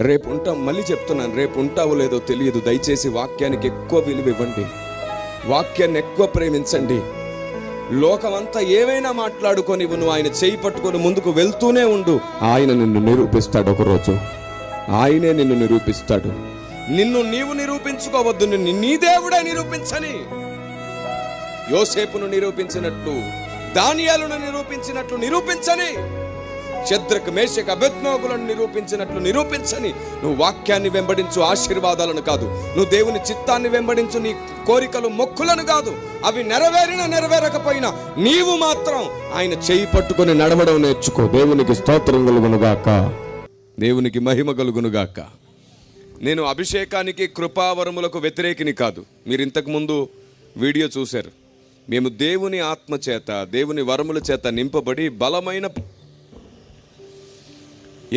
రేపు ఉంటాం, మళ్ళీ చెప్తున్నాను, రేపు ఉంటావో లేదో తెలియదు. దయచేసి వాక్యానికి ఎక్కువ విలువ ఇవ్వండి, వాక్యాన్ని ఎక్కువ ప్రేమించండి. లోకమంతా ఏమైనా మాట్లాడుకొని నువ్వు ఆయన చేయి పట్టుకొని ముందుకు వెళ్తూనే ఉండు. ఆయన నిన్ను నిరూపిస్తాడు. ఒకరోజు ఆయనే నిన్ను నిరూపిస్తాడు. నిన్ను నీవు నిరూపించుకోవద్దు, నిన్ను నీ దేవుడే నిరూపించని. యోసేపును నిరూపించినట్లు, దానియేలును నిరూపించినట్లు నిరూపించని. షద్రకు మేషకు అబేద్నెగోలను నిరూపించినట్లు నిరూపించని. నువ్వు వాక్యాన్ని వెంబడించు, ఆశీర్వాదాలను కాదు. నువ్వు దేవుని చిత్తాన్ని వెంబడించు, నీ కోరికలు మొక్కులను కాదు. అవి నెరవేరినా నెరవేరకపోయినా నీవు మాత్రం ఆయన చేయి పట్టుకొని నడవడం నేర్చుకో. దేవునికి స్తోత్రం కలుగునుగాక, దేవునికి మహిమ కలుగునుగాక. నేను అభిషేకానికి కృపావరములకు వ్యతిరేకిని కాదు. మీరు ఇంతకుముందు వీడియో చూశారు. మేము దేవుని ఆత్మ చేత, దేవుని వరముల చేత నింపబడి బలమైన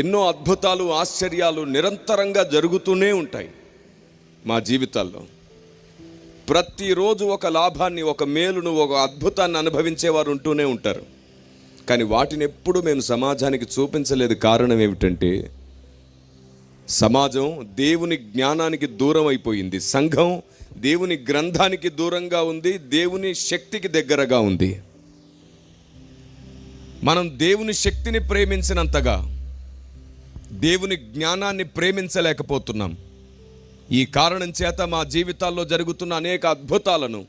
ఎన్నో అద్భుతాలు, ఆశ్చర్యాలు నిరంతరంగా జరుగుతూనే ఉంటాయి మా జీవితాల్లో. ప్రతిరోజు ఒక లాభాన్ని, ఒక మేలును, ఒక అద్భుతాన్ని అనుభవించేవారు ఉంటూనే ఉంటారు. కానీ వాటిని ఎప్పుడు మేము సమాజానికి చూపించలేదు. కారణం ఏమిటంటే సమాజం దేవుని జ్ఞానానికి దూరం అయిపోయింది. సంఘం దేవుని గ్రంథానికి దూరంగా ఉంది, దేవుని శక్తికి దగ్గరగా ఉంది. మనం దేవుని శక్తిని ప్రేమించినంతగా దేవుని జ్ఞానాన్ని ప్రేమించలేకపోతున్నాం. ఈ కారణం చేత మా జీవితాల్లో జరుగుతున్న అనేక అద్భుతాలను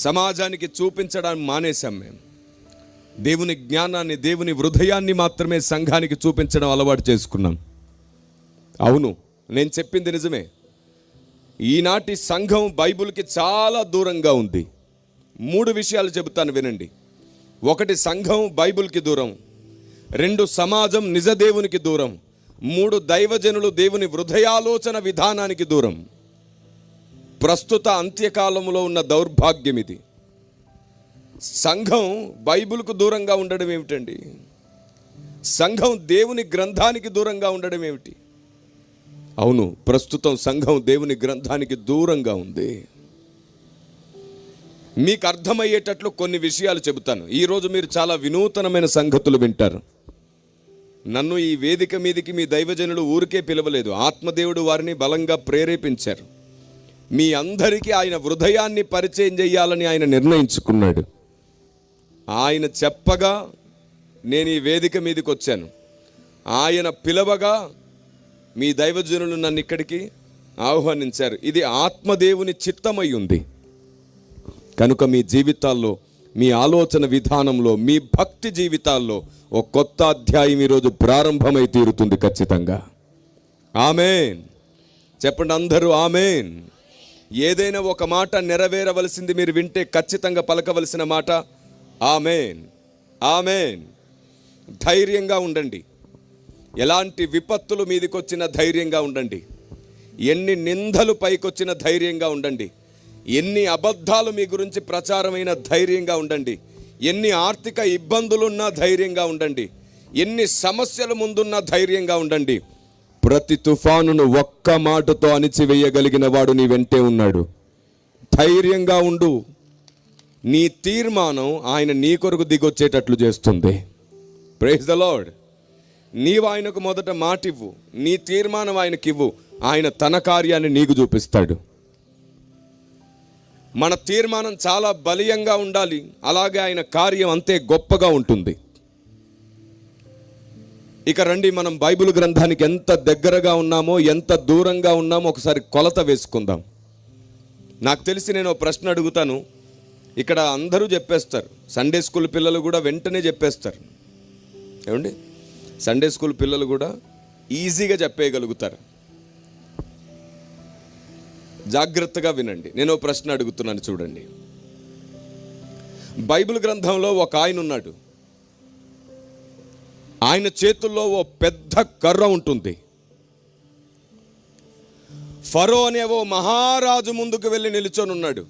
సమాజానికి చూపించడానికి మానేశాం. మేము దేవుని జ్ఞానాన్ని, దేవుని హృదయాన్ని మాత్రమే సంఘానికి చూపించడం అలవాటు చేసుకున్నాం. అవును, నేను చెప్పింది నిజమే. ఈనాటి సంఘం బైబిల్కి చాలా దూరంగా ఉంది. 3 విషయాలు చెబుతాను, వినండి. 1, సంఘం బైబిల్కి దూరం. 2, సమాజం నిజ దేవునికి దూరం. 3, దైవజనులు దేవుని హృదయాలోచన విధానానికి దూరం. ప్రస్తుత అంత్యకాలంలో ఉన్న దౌర్భాగ్యం ఇది. సంఘం బైబిల్కు దూరంగా ఉండడం ఏమిటండి? సంఘం దేవుని గ్రంథానికి దూరంగా ఉండడం ఏమిటి? అవును, ప్రస్తుతం సంఘం దేవుని గ్రంథానికి దూరంగా ఉంది. మీకు అర్థమయ్యేటట్లు కొన్ని విషయాలు చెబుతాను. ఈరోజు మీరు చాలా వినూతనమైన సంగతులు వింటారు. నన్ను ఈ వేదిక మీదికి మీ దైవజనులు ఊరికే పిలవలేదు. ఆత్మదేవుడు వారిని బలంగా ప్రేరేపించారు. మీ అందరికీ ఆయన హృదయాన్ని పరిచయం చేయాలని ఆయన నిర్ణయించుకున్నాడు. ఆయన చెప్పగా నేను ఈ వేదిక మీదకి వచ్చాను. ఆయన పిలవగా మీ దైవజనులు నన్ను ఇక్కడికి ఆహ్వానించారు. ఇది ఆత్మదేవుని చిత్తమై ఉంది. కనుక మీ జీవితాల్లో, మీ ఆలోచన విధానంలో, మీ భక్తి జీవితాల్లో ఒక కొత్త అధ్యాయం ఈరోజు ప్రారంభమై తీరుతుంది ఖచ్చితంగా. ఆమేన్ చెప్పండి అందరూ, ఆమేన్. ఏదైనా ఒక మాట నెరవేరవలసింది మీరు వింటే ఖచ్చితంగా పలకవలసిన మాట ఆమేన్, ఆమేన్. ధైర్యంగా ఉండండి. ఎలాంటి విపత్తులు మీదికొచ్చిన ధైర్యంగా ఉండండి. ఎన్ని నిందలు పైకొచ్చిన ధైర్యంగా ఉండండి. ఎన్ని అబద్ధాలు మీ గురించి ప్రచారమైన ధైర్యంగా ఉండండి. ఎన్ని ఆర్థిక ఇబ్బందులున్నా ధైర్యంగా ఉండండి. ఎన్ని సమస్యలు ముందున్నా ధైర్యంగా ఉండండి. ప్రతి తుఫానును ఒక్క మాటతో అణిచివేయగలిగిన వాడు నీ వెంటే ఉన్నాడు. ధైర్యంగా ఉండు. నీ తీర్మానం ఆయన నీ కొరకు దిగొచ్చేటట్లు చేస్తుంది. Praise the lord. నీవు ఆయనకు మొదట మాట ఇవ్వు, నీ తీర్మానం ఆయనకి ఇవ్వు, ఆయన తన కార్యాన్ని నీకు చూపిస్తాడు. మన తీర్మానం చాలా బలీయంగా ఉండాలి, అలాగే ఆయన కార్యం అంతే గొప్పగా ఉంటుంది. ఇక రండి, మనం బైబిల్ గ్రంథానికి ఎంత దగ్గరగా ఉన్నామో, ఎంత దూరంగా ఉన్నామో ఒకసారి కొలత వేసుకుందాం. నాకు తెలిసి నేను ఒక ప్రశ్న అడుగుతాను, ఇక్కడ అందరూ చెప్పేస్తారు. సండే స్కూల్ పిల్లలు కూడా వెంటనే చెప్పేస్తారు. ఏమండి, సండే స్కూల్ పిల్లలు కూడా ఈజీగా చెప్పేయగలుగుతారు. జాగ్రత్తగా వినండి, నేను ఒక ప్రశ్న అడుగుతున్నాను, చూడండి. బైబిల్ గ్రంథంలో ఒక ఆయన ఉన్నాడు. ఆయన చేతుల్లో ఓ పెద్ద కర్ర ఉంటుంది. ఫరో అనే ఓ మహారాజు ముందుకు వెళ్ళి నిలుచొని ఉన్నాడు.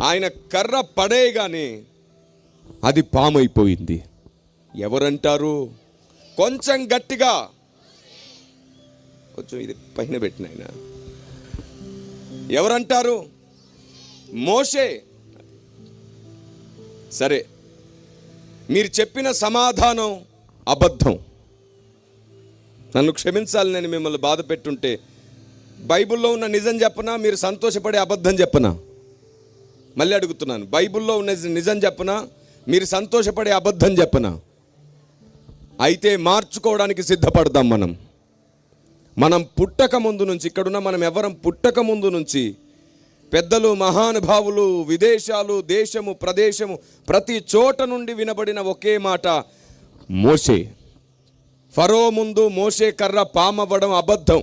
ఆయన కర్ర పడేయగానే అది పామైపోయింది. ఎవరంటారు? కొంచెం గట్టిగా, కొంచెం ఇది పైన పెట్టిన ఆయన, ఎవరంటారు? మోషే. సరే, మీరు చెప్పిన సమాధానం అబద్ధం. నన్ను క్షమించాలి, నేను మిమ్మల్ని బాధ పెట్టుంటే. బైబిల్లో ఉన్న నిజం చెప్పనా, మీరు సంతోషపడే అబద్ధం చెప్పనా? మళ్ళీ అడుగుతున్నాను, బైబిల్లో ఉన్న నిజం చెప్పనా, మీరు సంతోషపడే అబద్ధం చెప్పనా? అయితే మార్చుకోవడానికి సిద్ధపడదాం. మనం పుట్టక ముందు నుంచి, ఇక్కడున్న మనం ఎవరం పుట్టక ముందు నుంచి పెద్దలు, మహానుభావులు, విదేశాలు, దేశము, ప్రదేశము, ప్రతి చోట నుండి వినబడిన ఒకే మాట, మోషే. ఫరో ముందు మోషే కర్ర పామవ్వడం అబద్ధం.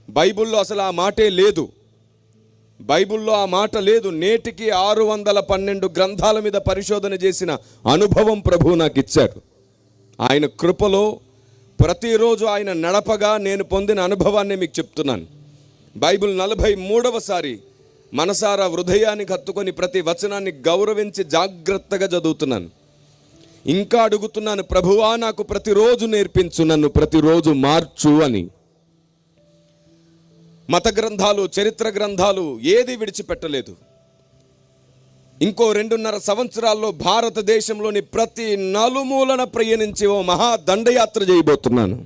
బైబిల్లో అసలు ఆ మాటే లేదు. బైబిల్లో ఆ మాట లేదు. నేటికి 612 గ్రంథాల మీద పరిశోధన చేసిన అనుభవం ప్రభువు నాకు ఇచ్చాడు. ఆయన కృపలో ప్రతిరోజు ఆయన నడపగా నేను పొందిన అనుభవాన్ని మీకు చెప్తున్నాను. బైబిల్ 43వసారి మనసారా హృదయానికి హత్తుకొని ప్రతి వచనాన్ని గౌరవించి జాగ్రత్తగా చదువుతున్నాను. ఇంకా అడుగుతున్నాను, ప్రభువా నాకు ప్రతిరోజు నేర్పించు, నన్ను ప్రతిరోజు మార్చు అని. మత గ్రంథాలు, చరిత్ర గ్రంథాలు ఏది విడిచిపెట్టలేదు. ఇంకో 2.5 సంవత్సరాల్లో భారతదేశంలోని ప్రతి నలుమూలన ప్రయాణించి ఓ మహా దండయాత్ర చేయబోతున్నాను.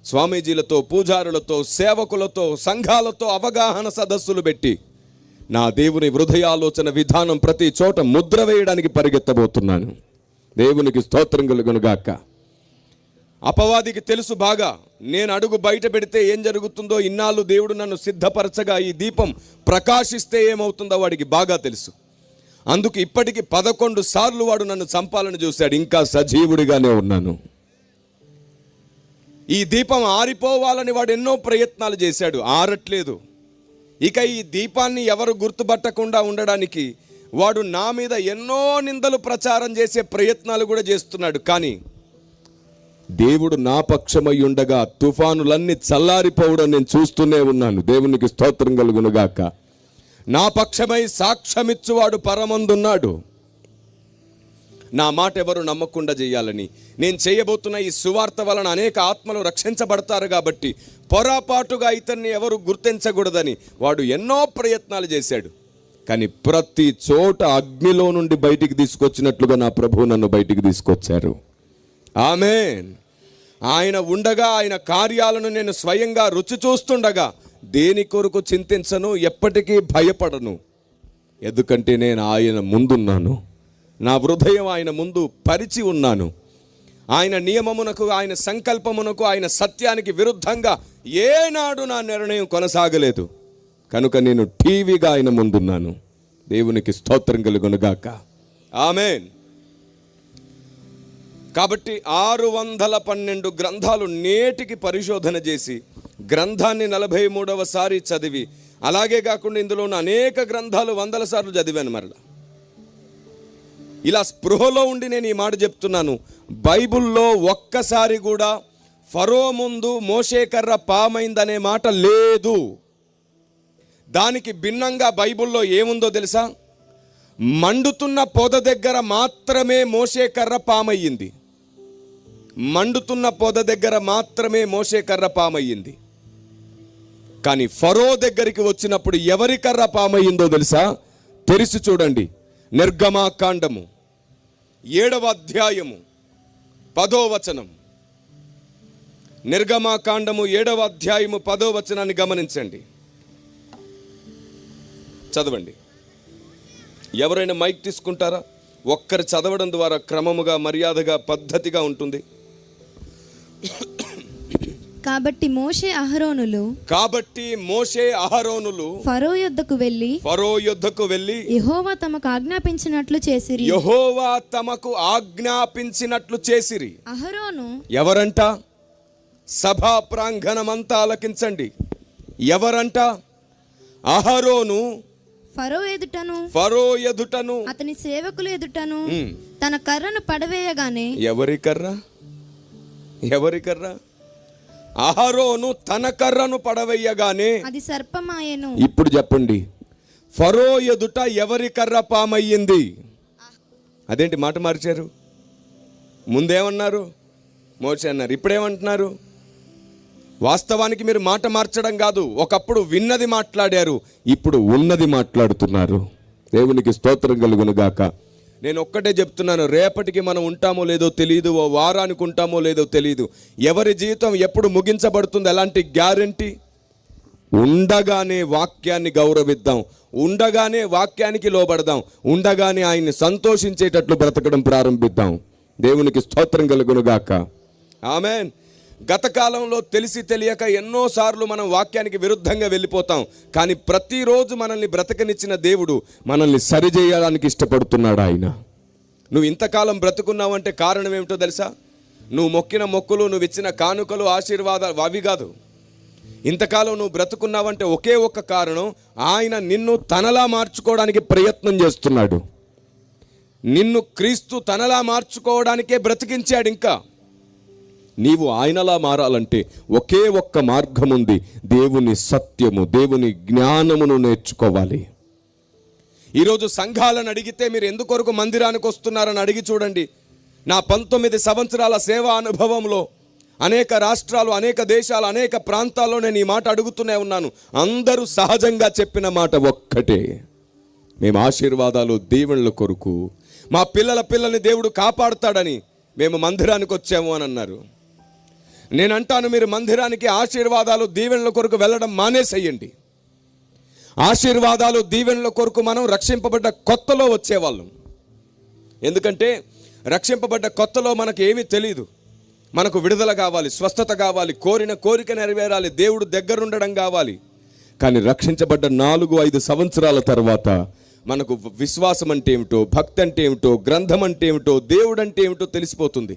స్వామీజీలతో, పూజారులతో, సేవకులతో, సంఘాలతో అవగాహన సదస్సులు పెట్టి నా దేవుని హృదయాలోచన విధానం ప్రతి చోట ముద్ర వేయడానికి పరిగెత్తబోతున్నాను. దేవునికి స్తోత్రం కలుగునుగాక. అపవాదికి తెలుసు బాగా, నేను అడుగు బయట పెడితే ఏం జరుగుతుందో. ఇన్నాళ్ళు దేవుడు నన్ను సిద్ధపరచగా ఈ దీపం ప్రకాశిస్తే ఏమవుతుందో వాడికి బాగా తెలుసు. అందుకు ఇప్పటికి 11 సార్లు వాడు నన్ను చంపాలని చూశాడు. ఇంకా సజీవుడిగానే ఉన్నాను. ఈ దీపం ఆరిపోవాలని వాడు ఎన్నో ప్రయత్నాలు చేశాడు, ఆరట్లేదు. ఇక ఈ దీపాన్ని ఎవరు గుర్తుపట్టకుండా ఉండడానికి వాడు నా మీద ఎన్నో నిందలు ప్రచారం చేసే ప్రయత్నాలు కూడా చేస్తున్నాడు. కానీ దేవుడు నా పక్షమై ఉండగా తుఫానులన్నీ చల్లారిపోవడం నేను చూస్తూనే ఉన్నాను. దేవునికి స్తోత్రం కలుగునుగాక. నా పక్షమై సాక్ష్యమిచ్చువాడు పరమందున్నాడు. నా మాట ఎవరు నమ్మకుండా చేయాలని, నేను చేయబోతున్న ఈ సువార్త వలన అనేక ఆత్మలు రక్షించబడతారు కాబట్టి పొరపాటుగా ఇతన్ని ఎవరు గుర్తించకూడదని వాడు ఎన్నో ప్రయత్నాలు చేశాడు. కానీ ప్రతి చోట అగ్నిలో నుండి బయటికి తీసుకొచ్చినట్లుగా నా ప్రభువు నన్ను బయటికి తీసుకొచ్చారు. ఆమేన్. ఆయన ఉండగా, ఆయన కార్యాలను నేను స్వయంగా రుచి చూస్తుండగా దేని కొరకు చింతించను, ఎప్పటికీ భయపడను. ఎందుకంటే నేను ఆయన ముందున్నాను. నా హృదయం ఆయన ముందు పరిచి ఉన్నాను. ఆయన నియమమునకు, ఆయన సంకల్పమునకు, ఆయన సత్యానికి విరుద్ధంగా ఏనాడు నా నిర్ణయం కొనసాగలేదు. కనుక నేను టీవీగా ఆయన ముందున్నాను. దేవునికి స్తోత్రం కలుగునుగాక. ఆమేన్. కాబట్టి 612 గ్రంథాలు నేటికి పరిశోధన చేసి గ్రంథాన్ని 43వసారి చదివి, అలాగే కాకుండా ఇందులో ఉన్న అనేక గ్రంథాలు 100 సార్లు చదివాను. మరలా ఇలా స్పృహలో ఉండి నేను ఈ మాట చెప్తున్నాను. బైబిల్లో ఒక్కసారి కూడా ఫరో ముందు మోషే కర్ర పామైందనే మాట లేదు. దానికి భిన్నంగా బైబిల్లో ఏముందో తెలుసా? మండుతున్న పొద దగ్గర మాత్రమే మోషే కర్ర పామయ్యింది. మండుతున్న పొద దగ్గర మాత్రమే మోషే కర్ర పామయ్యింది. కానీ ఫరో దగ్గరికి వచ్చినప్పుడు ఎవరి కర్ర పామయ్యిందో తెలుసా? తెరిచి చూడండి. నిర్గమాకాండము 7వ అధ్యాయము 10వ వచనం. నిర్గమాకాండము 7వ అధ్యాయము 10వ వచనాన్ని గమనించండి, చదవండి. ఎవరైనా మైక్ తీసుకుంటారా? ఒక్కరు చదవడం ద్వారా క్రమముగా, మర్యాదగా, పద్ధతిగా ఉంటుంది. కాబట్టి మోషే అహరోనులు ఫరో యొద్దకు వెళ్ళి యెహోవా తమకు ఆజ్ఞాపించినట్లు చేసిరి. అహరోను ఎవరంట? సభా ప్రాంగణమంతా ఆలకించండి. ఎవరంట? అహరోను ఫరో ఎదుటను అతని సేవకులు ఎదుటను తన కర్రను పడవేయగానే. ఎవరి కర్ర? అహరోను తన కర్రను పడవేయగానే అది సర్పమాయెను. ఇప్పుడు చెప్పండి, ఫరో ఎదుట ఎవరి కర్ర పామయ్యింది? అదేంటి మాట మార్చారు? ముందేమన్నారు? మోషే అన్నారు. ఇప్పుడేమంటున్నారు? వాస్తవానికి మీరు మాట మార్చడం కాదు, ఒకప్పుడు విన్నది మాట్లాడారు, ఇప్పుడు ఉన్నది మాట్లాడుతున్నారు. దేవునికి స్తోత్రం కలుగును గాక. నేను ఒక్కటే చెప్తున్నాను, రేపటికి మనం ఉంటామో లేదో తెలియదు, ఓ వారానికి ఉంటామో లేదో తెలియదు. ఎవరి జీవితం ఎప్పుడు ముగించబడుతుంది ఎలాంటి గ్యారంటీ? ఉండగానే వాక్యాన్ని గౌరవిద్దాం, ఉండగానే వాక్యానికి లోబడదాం, ఉండగానే ఆయన్ని సంతోషించేటట్లు బ్రతకడం ప్రారంభిద్దాం. దేవునికి స్తోత్రం కలుగును గాక. ఆమేన్. గత కాలంలో తెలిసి తెలియక ఎన్నోసార్లు మనం వాక్యానికి విరుద్ధంగా వెళ్ళిపోతాం. కానీ ప్రతిరోజు మనల్ని బ్రతకనిచ్చిన దేవుడు మనల్ని సరిచేయడానికి ఇష్టపడుతున్నాడు ఆయన. నువ్వు ఇంతకాలం బ్రతుకున్నావంటే కారణం ఏమిటో తెలుసా? నువ్వు మొక్కిన మొక్కులు, నువ్వు ఇచ్చిన కానుకలు, ఆశీర్వాదాలు అవి కాదు. ఇంతకాలం నువ్వు బ్రతుకున్నావంటే ఒకే ఒక్క కారణం, ఆయన నిన్ను తనలా మార్చుకోవడానికి ప్రయత్నం చేస్తున్నాడు. నిన్ను క్రీస్తు తనలా మార్చుకోవడానికే బ్రతికించాడు. ఇంకా నీవు ఆయనలా మారాలంటే ఒకే ఒక్క మార్గం ఉంది, దేవుని సత్యము, దేవుని జ్ఞానమును నేర్చుకోవాలి. ఈరోజు సంఘాలను అడిగితే మీరు ఎందుకొరకు మందిరానికి వస్తున్నారని అడిగి చూడండి. నా 19 సంవత్సరాల సేవా అనుభవంలో అనేక రాష్ట్రాలు, అనేక దేశాలు, అనేక ప్రాంతాల్లో నేను ఈ మాట అడుగుతూనే ఉన్నాను. అందరూ సహజంగా చెప్పిన మాట ఒక్కటే, మేము ఆశీర్వాదాలు, దీవెనల కొరకు, మా పిల్లల్ని దేవుడు కాపాడుతాడని మేము మందిరానికి వచ్చాము అని అన్నారు. నేను అంటాను, మీరు మందిరానికి ఆశీర్వాదాలు, దీవెనల కొరకు వెళ్ళడం మానేసేయండి. ఆశీర్వాదాలు, దీవెనల కొరకు మనం రక్షింపబడ్డ కొత్తలో వచ్చేవాళ్ళం. ఎందుకంటే రక్షింపబడ్డ కొత్తలో మనకు ఏమీ తెలియదు. మనకు విడుదల కావాలి, స్వస్థత కావాలి, కోరిన కోరిక నెరవేరాలి, దేవుడు దగ్గరుండడం కావాలి. కానీ రక్షించబడ్డ 4-5 సంవత్సరాల తర్వాత మనకు విశ్వాసం అంటే ఏమిటో, భక్తి అంటే ఏమిటో, గ్రంథం అంటే ఏమిటో, దేవుడు అంటే ఏమిటో తెలిసిపోతుంది.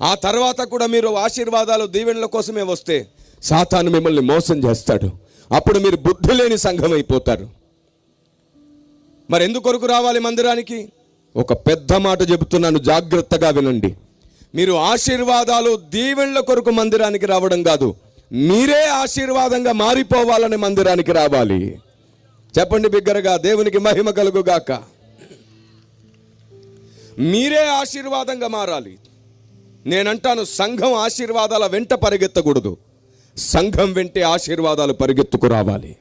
ఆ తర్వాత కూడా మీరు ఆశీర్వాదాలు, దీవెనల కోసమే వస్తే సాతాను మిమ్మల్ని మోసం చేస్తాడు. అప్పుడు మీరు బుద్ధి లేని సంఘం అయిపోతారు. మరి ఎందుకొరకు రావాలి మందిరానికి? ఒక పెద్ద మాట చెబుతున్నాను, జాగ్రత్తగా వినండి. మీరు ఆశీర్వాదాలు, దీవెనల కొరకు మందిరానికి రావడం కాదు, మీరే ఆశీర్వాదంగా మారిపోవాలని మందిరానికి రావాలి. చెప్పండి బిగ్గరగా, దేవునికి మహిమ కలుగుగాక. మీరే ఆశీర్వాదంగా మారాలి. నేనంటాను, సంఘం ఆశీర్వాదాల వెంట పరిగెత్తకూడదు, సంఘం వెంటే ఆశీర్వాదాలు పరిగెత్తుకు రావాలి.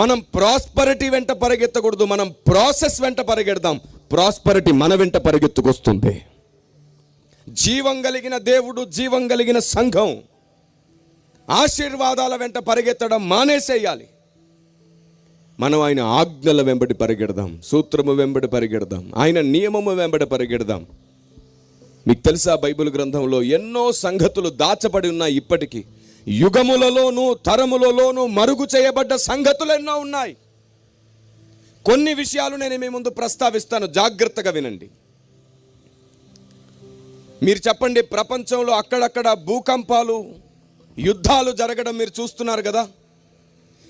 మనం ప్రాస్పరిటీ వెంట పరిగెత్తకూడదు, మనం ప్రాసెస్ వెంట పరిగెడదాం. ప్రాస్పరిటీ మన వెంట పరిగెత్తుకొస్తుంది. జీవం కలిగిన దేవుడు, జీవం కలిగిన సంఘం ఆశీర్వాదాల వెంట పరిగెత్తడం మానేసేయాలి. మనం ఆయన ఆజ్ఞల వెంబడి పరిగెడదాం, సూత్రము వెంబడి పరిగెడదాం, ఆయన నియమము వెంబడి పరిగెడదాం. మీకు తెలుసా, బైబిల్ గ్రంథంలో ఎన్నో సంగతులు దాచబడి ఉన్నాయి. ఇప్పటికీ యుగములలోనూ తరములలోనూ మరుగు చేయబడ్డ సంగతులు ఎన్నో ఉన్నాయి. కొన్ని విషయాలు నేను మీ ముందు ప్రస్తావిస్తాను, జాగ్రత్తగా వినండి. మీరు చెప్పండి, ప్రపంచంలో అక్కడక్కడ భూకంపాలు, యుద్ధాలు జరగడం మీరు చూస్తున్నారు కదా.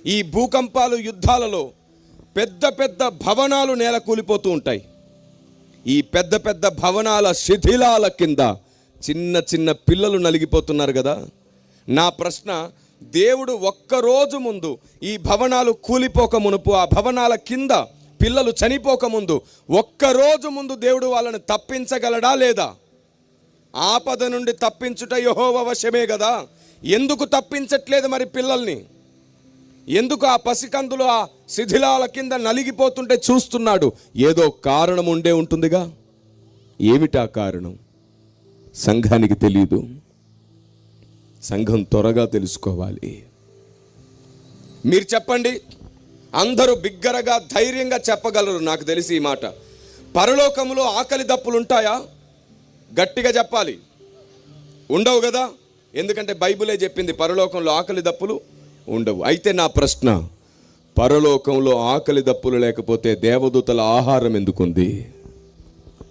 ఈ భూకంపాలు, యుద్ధాలలో పెద్ద పెద్ద భవనాలు నేల కూలిపోతూ ఉంటాయి. ఈ పెద్ద పెద్ద భవనాల శిథిలాల కింద చిన్న చిన్న పిల్లలు నలిగిపోతున్నారు కదా. నా ప్రశ్న, దేవుడు ఒక్కరోజు ముందు ఈ భవనాలు కూలిపోక మునుపు, ఆ భవనాల కింద పిల్లలు చనిపోక ముందు, ఒక్కరోజు ముందు దేవుడు వాళ్ళని తప్పించగలడా లేదా? ఆపద నుండి తప్పించుట యెహోవా వశమే కదా. ఎందుకు తప్పించట్లేదు మరి పిల్లల్ని? ఎందుకు ఆ పసికందులు ఆ శిథిలాల కింద నలిగిపోతుంటే చూస్తున్నాడు? ఏదో కారణం ఉండే ఉంటుందిగా. ఏమిటా కారణం? సంఘానికి తెలియదు. సంఘం త్వరగా తెలుసుకోవాలి. మీరు చెప్పండి, అందరూ బిగ్గరగా ధైర్యంగా చెప్పగలరు నాకు తెలిసి ఈ మాట. పరలోకంలో ఆకలి దప్పులు ఉంటాయా? గట్టిగా చెప్పాలి. ఉండవు కదా. ఎందుకంటే బైబిలే చెప్పింది, పరలోకంలో ఆకలి దప్పులు ఉండవు. అయితే నా ప్రశ్న, పరలోకంలో ఆకలి దప్పులు లేకపోతే దేవదూతల ఆహారం ఎందుకుంది?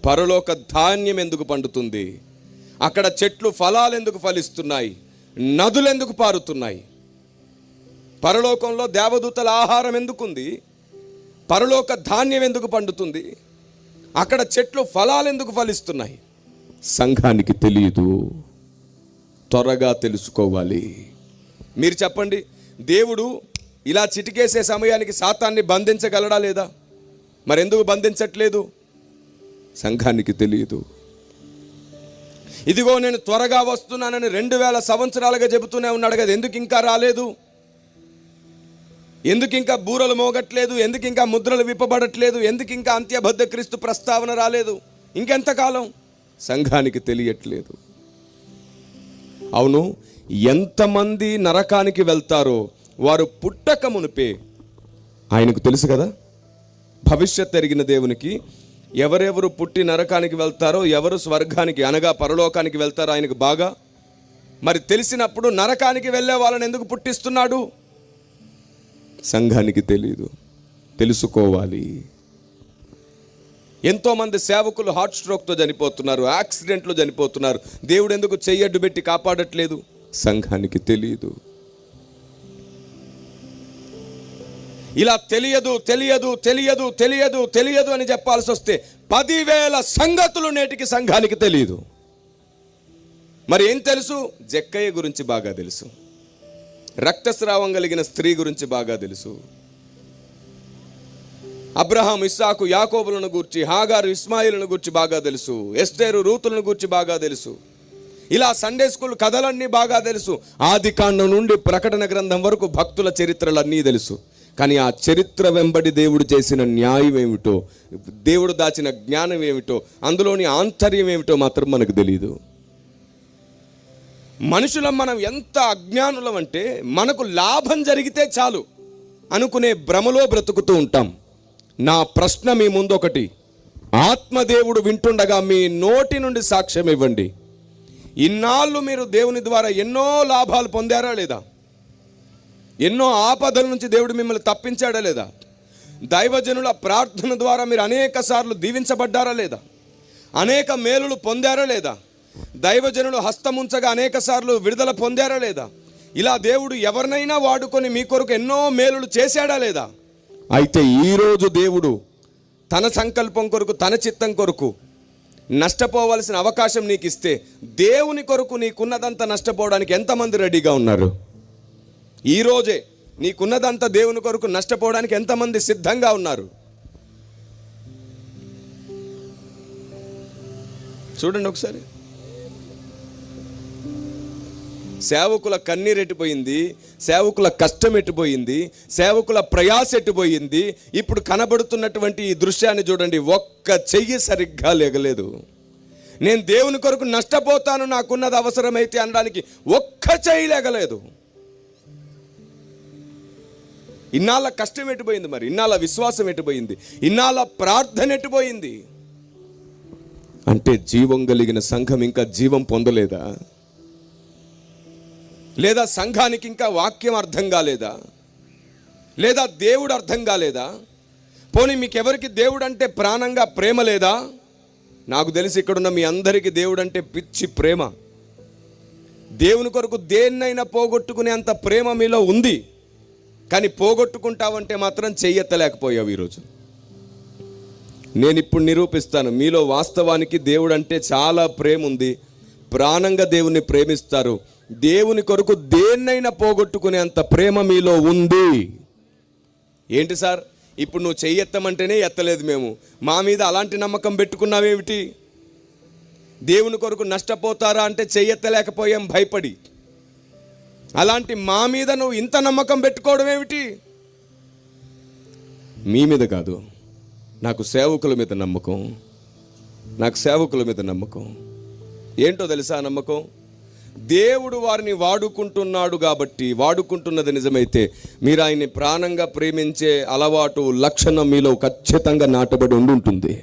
పరలోక ధాన్యం ఎందుకు పండుతుంది? అక్కడ చెట్లు ఫలాలు ఎందుకు ఫలిస్తున్నాయి? నదులు ఎందుకు పారుతున్నాయి? పరలోకంలో దేవదూతల ఆహారం ఎందుకుంది? పరలోక ధాన్యం ఎందుకు పండుతుంది? అక్కడ చెట్లు ఫలాలు ఎందుకు ఫలిస్తున్నాయి? సంఘానికి తెలియదు, త్వరగా తెలుసుకోవాలి. మీరు చెప్పండి, దేవుడు ఇలా చిటికేసే సమయానికి సాతాన్ని బంధించగలడా లేదా? మరెందుకు బంధించట్లేదు? సంఘానికి తెలియదు. ఇదిగో నేను త్వరగా వస్తున్నానని 2000 సంవత్సరాలుగా చెబుతూనే ఉన్నాడు కదా, ఎందుకు ఇంకా రాలేదు? ఎందుకు ఇంకా బూరలు మోగట్లేదు? ఎందుకు ఇంకా ముద్రలు విప్పబడట్లేదు? ఎందుకు ఇంకా అంత్యబద్ధ క్రీస్తు ప్రస్తావన రాలేదు? ఇంకెంతకాలం? సంఘానికి తెలియట్లేదు. అవును, ఎంతమంది నరకానికి వెళ్తారో వారు పుట్టక మునిపే ఆయనకు తెలుసు కదా. భవిష్యత్ ఎరిగిన దేవునికి ఎవరెవరు పుట్టి నరకానికి వెళ్తారో, ఎవరు స్వర్గానికి అనగా పరలోకానికి వెళ్తారో ఆయనకు బాగా మరి తెలిసినప్పుడు నరకానికి వెళ్ళే వాళ్ళని ఎందుకు పుట్టిస్తున్నాడు? సంఘానికి తెలియదు, తెలుసుకోవాలి. ఎంతోమంది సేవకులు హార్ట్ స్ట్రోక్తో చనిపోతున్నారు, యాక్సిడెంట్లో చనిపోతున్నారు. దేవుడు ఎందుకు చెయ్యడ్డు పెట్టి కాపాడట్లేదు? సంఘానికి తెలియదు. ఇలా తెలియదు తెలియదు తెలియదు తెలియదు తెలియదు అని చెప్పాల్సి వస్తే 10,000 సంగతులు నేటికి సంఘానికి తెలియదు. మరి ఏం తెలుసు? జక్కయ్య గురించి బాగా తెలుసు, రక్తస్రావం కలిగిన స్త్రీ గురించి బాగా తెలుసు, అబ్రహాం, ఇస్సాకు, యాకోబులను గూర్చి, హాగారు, ఇస్మాయిలను గూర్చి బాగా తెలుసు, ఎస్తేరు, రూతులను గూర్చి బాగా తెలుసు. ఇలా సండే స్కూల్ కథలన్నీ బాగా తెలుసు. ఆదికాండం నుండి ప్రకటన గ్రంథం వరకు భక్తుల చరిత్రలన్నీ తెలుసు. కానీ ఆ చరిత్ర వెంబడి దేవుడు చేసిన న్యాయం ఏమిటో, దేవుడు దాచిన జ్ఞానం ఏమిటో, అందులోని ఆంతర్యం ఏమిటో మాత్రం మనకు తెలియదు. మనుషులం మనం ఎంత అజ్ఞానులం అంటే మనకు లాభం జరిగితే చాలు అనుకునే భ్రమలో బ్రతుకుతూ ఉంటాం. నా ప్రశ్న మీ ముందు ఒకటి, ఆత్మదేవుడు వింటుండగా మీ నోటి నుండి సాక్ష్యం ఇవ్వండి. ఇన్నాళ్ళు మీరు దేవుని ద్వారా ఎన్నో లాభాలు పొందారా లేదా? ఎన్నో ఆపదల నుంచి దేవుడు మిమ్మల్ని తప్పించాడా లేదా? దైవజనుల ప్రార్థన ద్వారా మీరు అనేక సార్లు దీవించబడ్డారా లేదా? అనేక మేలులు పొందారా లేదా? దైవజనులు హస్తముంచగా అనేక సార్లు విడుదల పొందారా లేదా? ఇలా దేవుడు ఎవరినైనా వాడుకొని మీ కొరకు ఎన్నో మేలులు చేశాడా లేదా? అయితే ఈరోజు దేవుడు తన సంకల్పం కొరకు, తన చిత్తం కొరకు నష్టపోవాల్సిన అవకాశం నీకు ఇస్తే, దేవుని కొరకు నీకున్నదంతా నష్టపోవడానికి ఎంతమంది రెడీగా ఉన్నారు? ఈరోజే నీకున్నదంతా దేవుని కొరకు నష్టపోవడానికి ఎంతమంది సిద్ధంగా ఉన్నారు? చూడండి ఒకసారి. సేవకుల కన్నీరు ఎట్టిపోయింది, సేవకుల కష్టం ఎట్టిపోయింది, సేవకుల ప్రయాస ఎట్టిపోయింది. ఇప్పుడు కనబడుతున్నటువంటి ఈ దృశ్యాన్ని చూడండి. ఒక్క చెయ్యి సరిగ్గా లేగలేదు. నేను దేవుని కొరకు నష్టపోతాను, నాకున్నది అవసరమైతే అనడానికి ఒక్క చెయ్యి లేగలేదు. ఇన్నాళ్ళ కష్టం ఎట్టిపోయింది, మరి ఇన్నాళ్ళ విశ్వాసం ఎట్టిపోయింది, ఇన్నాళ్ళ ప్రార్థన ఎట్టిపోయింది. అంటే జీవం కలిగిన సంఘం ఇంకా జీవం పొందలేదా? లేదా సంఘానికి ఇంకా వాక్యం అర్థం కాలేదా? లేదా దేవుడు అర్థం కాలేదా? పోనీ మీకెవరికి దేవుడు అంటే ప్రాణంగా ప్రేమ లేదా? నాకు తెలిసి ఇక్కడున్న మీ అందరికీ దేవుడు అంటే పిచ్చి ప్రేమ. దేవుని కొరకు దేన్నైనా పోగొట్టుకునే అంత ప్రేమ మీలో ఉంది. కానీ పోగొట్టుకుంటావంటే మాత్రం చెయ్యెత్తలేకపోయావు. ఈరోజు నేను ఇప్పుడు నిరూపిస్తాను, మీలో వాస్తవానికి దేవుడు అంటే చాలా ప్రేమ ఉంది, ప్రాణంగా దేవుణ్ణి ప్రేమిస్తారు. దేవుని కొరకు దేన్నైనా పోగొట్టుకునే అంత ప్రేమ మీలో ఉంది. ఏంటి సార్, ఇప్పుడు నువ్వు చెయ్యెత్తమంటేనే ఎత్తలేదు మేము, మా మీద అలాంటి నమ్మకం పెట్టుకున్నావేమిటి? దేవుని కొరకు నష్టపోతారా అంటే చెయ్యెత్తలేకపోయాం భయపడి. అలాంటి మా మీద నువ్వు ఇంత నమ్మకం పెట్టుకోవడం ఏమిటి? మీ మీద కాదు, నాకు సేవకుల మీద నమ్మకం. నాకు సేవకుల మీద నమ్మకం. ఏంటో తెలుసా నమ్మకం? దేవుడు వారిని వాడుకుంటున్నాడు కాబట్టి, వాడుకుంటున్నది నిజమైతే మీరు ఆయన్ని ప్రాణంగా ప్రేమించే అలవాటు, లక్షణం మీలో ఖచ్చితంగా నాటబడి ఉంటుంది.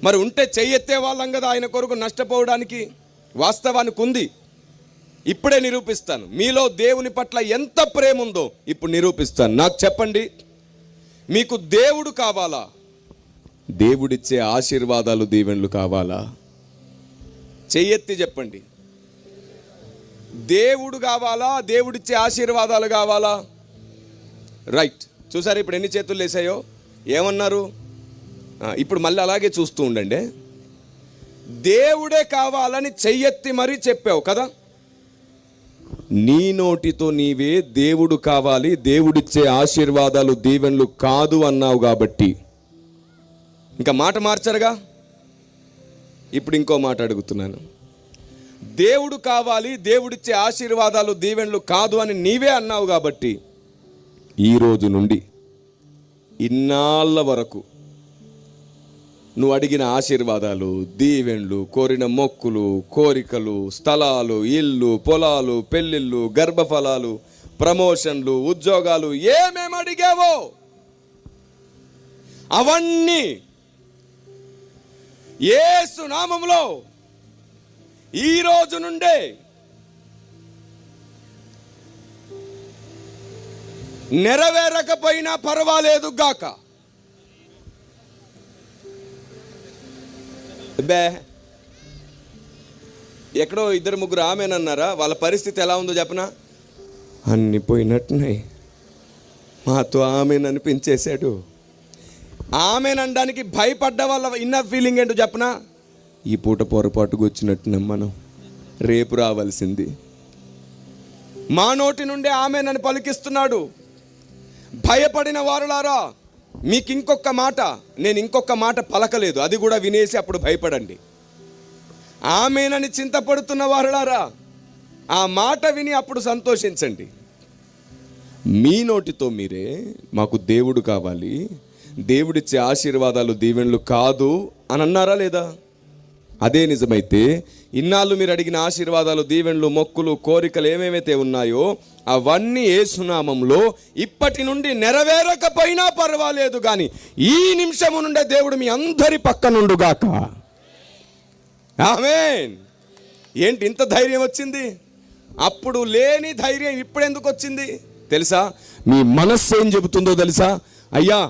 మరి ఉంటే చెయ్యెత్తే వాళ్ళం కదా ఆయన కొరకు నష్టపోవడానికి. వాస్తవానికి ఉంది. ఇప్పుడే నిరూపిస్తాను. మీలో దేవుని పట్ల ఎంత ప్రేమ ఉందో ఇప్పుడు నిరూపిస్తాను. నాకు చెప్పండి, మీకు దేవుడు కావాలా? దేవుడిచ్చే ఆశీర్వాదాలు, దీవెనలు కావాలా? చెయ్యెత్తి చెప్పండి. దేవుడు కావాలా? దేవుడిచ్చే ఆశీర్వాదాలు కావాలా? రైట్. చూసారు ఇప్పుడు ఎన్ని చేతులు వేసాయో? ఏమన్నారు? ఇప్పుడు మళ్ళీ అలాగే చూస్తూ ఉండండి. దేవుడే కావాలని చెయ్యెత్తి మరీ చెప్పావు కదా. నీ నోటితో నీవే దేవుడు కావాలి, దేవుడిచ్చే ఆశీర్వాదాలు, దీవెనలు కాదు అన్నావు కాబట్టి ఇంకా మాట మార్చరుగా. ఇప్పుడు ఇంకో మాట అడుగుతున్నాను. దేవుడు కావాలి, దేవుడిచ్చే ఆశీర్వాదాలు దీవెనలు కాదు అని నీవే అన్నావు కాబట్టి ఈ రోజు నుండి ఇన్నాళ్ళ వరకు నువ్వు అడిగిన ఆశీర్వాదాలు, దీవెనలు, కోరిన మొక్కులు, కోరికలు, స్థలాలు, ఇల్లు, పొలాలు, పెళ్ళిళ్ళు, గర్భఫలాలు, ప్రమోషన్లు, ఉద్యోగాలు ఏమేమి అడిగావో అవన్నీ యేసు నామములో ఈ రోజు నుండే నెరవేరకపోయినా పర్వాలేదు గాక. బే ఎక్కడో 2-3 ఆమెనన్నారా? వాళ్ళ పరిస్థితి ఎలా ఉందో చెప్పనా? అన్ని పోయినట్టున్నాయి. మాతో ఆమెననిపించేశాడు. ఆమెనడానికి భయపడ్డ వాళ్ళ ఇన్నర్ ఫీలింగ్ ఏంటో చెప్పనా? ఈ పూట పొరపాటుకు వచ్చినట్టున్నాం మనం, రేపు రావాల్సింది. మా నోటి నుండే ఆమెనని పలికిస్తున్నాడు. భయపడిన వారులారా, మీకు ఇంకొక మాట, నేను ఇంకొక మాట పలకలేదు, అది కూడా వినేసి అప్పుడు భయపడండి. ఆమెనని చింతపడుతున్న వారులారా, ఆ మాట విని అప్పుడు సంతోషించండి. మీ నోటితో మీరే మాకు దేవుడు కావాలి, దేవుడిచ్చే ఆశీర్వాదాలు దీవెనలు కాదు అని అన్నారా లేదా? అదే నిజమైతే ఇన్నాళ్ళు మీరు అడిగిన ఆశీర్వాదాలు, దీవెనలు, మొక్కులు, కోరికలు ఏమేమైతే ఉన్నాయో అవన్నీ యేసు నామములో ఇప్పటి నుండి నెరవేరకపోయినా పర్వాలేదు, కానీ ఈ నిమిషము నుండే దేవుడు మీ అందరి పక్కనుండుగాక. ఆమేన్. ఏంటి ఇంత ధైర్యం వచ్చింది? అప్పుడు లేని ధైర్యం ఇప్పుడు ఎందుకు వచ్చింది తెలుసా? మీ మనస్సు ఏం చెబుతుందో తెలుసా? అయ్యా,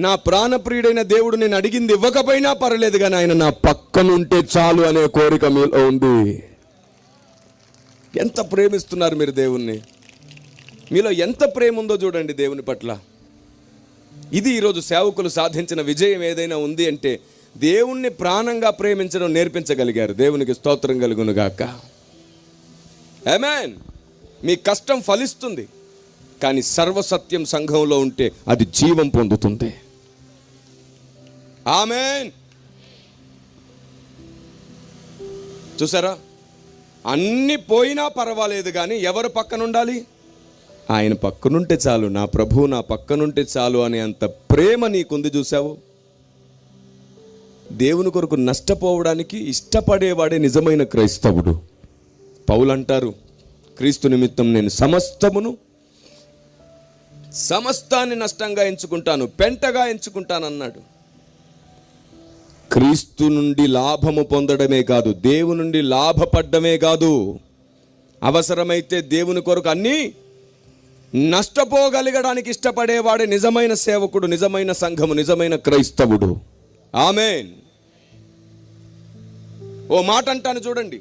నా ప్రాణప్రియుడైన దేవుడు నేను అడిగింది ఇవ్వకపోయినా పర్లేదు, కానీ ఆయన నా పక్కనుంటే చాలు అనే కోరిక మీలో ఉంది. ఎంత ప్రేమిస్తున్నారు మీరు దేవుణ్ణి! మీలో ఎంత ప్రేమ ఉందో చూడండి దేవుని పట్ల. ఇది ఈరోజు సేవకులు సాధించిన విజయం ఏదైనా ఉంది అంటే దేవుణ్ణి ప్రాణంగా ప్రేమించడం నేర్పించగలిగారు. దేవునికి స్తోత్రం కలుగును గాక. ఆమేన్. మీ కష్టం ఫలిస్తుంది, కానీ సర్వసత్యం సంఘంలో ఉంటే అది జీవం పొందుతుంది. ఆమేన్. చూసారా? అన్ని పోయినా పర్వాలేదు, కానీ ఎవరు పక్కన ఉండాలి? ఆయన పక్కనుంటే చాలు, నా ప్రభువు నా పక్కనుంటే చాలు అనే అంత ప్రేమ నీకుంది. చూసావు? దేవుని కొరకు నష్టపోవడానికి ఇష్టపడేవాడే నిజమైన క్రైస్తవుడు. పౌలు అంటారు, క్రీస్తు నిమిత్తం నేను సమస్తాన్ని నష్టంగా ఎంచుకుంటాను, పెంటగా ఎంచుకుంటాను అన్నాడు. క్రీస్తు నుండి లాభము పొందడమే కాదు, దేవుని నుండి లాభపడ్డమే కాదు, అవసరమైతే దేవుని కొరకు అన్నీ నష్టపోగలగడానికి ఇష్టపడేవాడే నిజమైన సేవకుడు, నిజమైన సంఘము, నిజమైన క్రైస్తవుడు. ఆమేన్. ఓ మాట అంటాను చూడండి,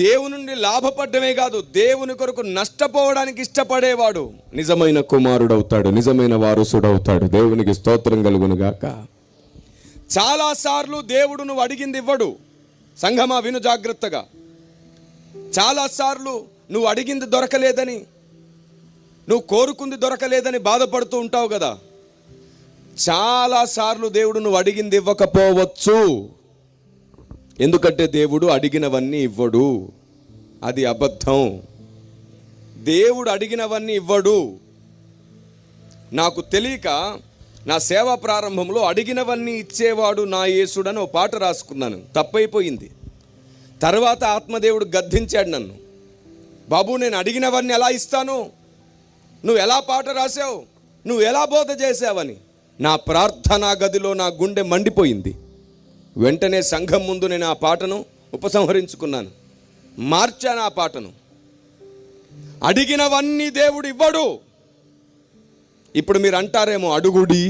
దేవుని నుండి లాభపడ్డమే కాదు, దేవుని కొరకు నష్టపోవడానికి ఇష్టపడేవాడు నిజమైన కుమారుడు అవుతాడు, నిజమైన వారసుడు అవుతాడు. దేవునికి స్తోత్రం కలుగును గాక. చాలాసార్లు దేవుడు నువ్వు అడిగింది ఇవ్వడు. సంఘమా విను జాగ్రత్తగా. చాలాసార్లు నువ్వు అడిగింది దొరకలేదని, నువ్వు కోరుకుంది దొరకలేదని బాధపడుతూ ఉంటావు కదా. చాలాసార్లు దేవుడు నువ్వు అడిగింది ఇవ్వకపోవచ్చు. ఎందుకంటే దేవుడు అడిగినవన్నీ ఇవ్వడు, అది అబద్ధం. దేవుడు అడిగినవన్నీ ఇవ్వడు. నాకు తెలియక నా సేవా ప్రారంభంలో అడిగినవన్నీ ఇచ్చేవాడు నా యేసుడని ఓ పాట రాసుకున్నాను, తప్పైపోయింది. తర్వాత ఆత్మదేవుడు గద్దించాడు నన్ను, బాబు నేను అడిగినవన్నీ ఎలా ఇస్తాను, నువ్వు ఎలా పాట రాసావు, నువ్వు ఎలా బోధ చేసావని. నా ప్రార్థనా గదిలో నా గుండె మండిపోయింది. వెంటనే సంఘం ముందు నేను ఆ పాటను ఉపసంహరించుకున్నాను, మార్చాను ఆ పాటను. అడిగినవన్నీ దేవుడు ఇవ్వడు. ఇప్పుడు మీరు అంటారేమో, అడుగుడి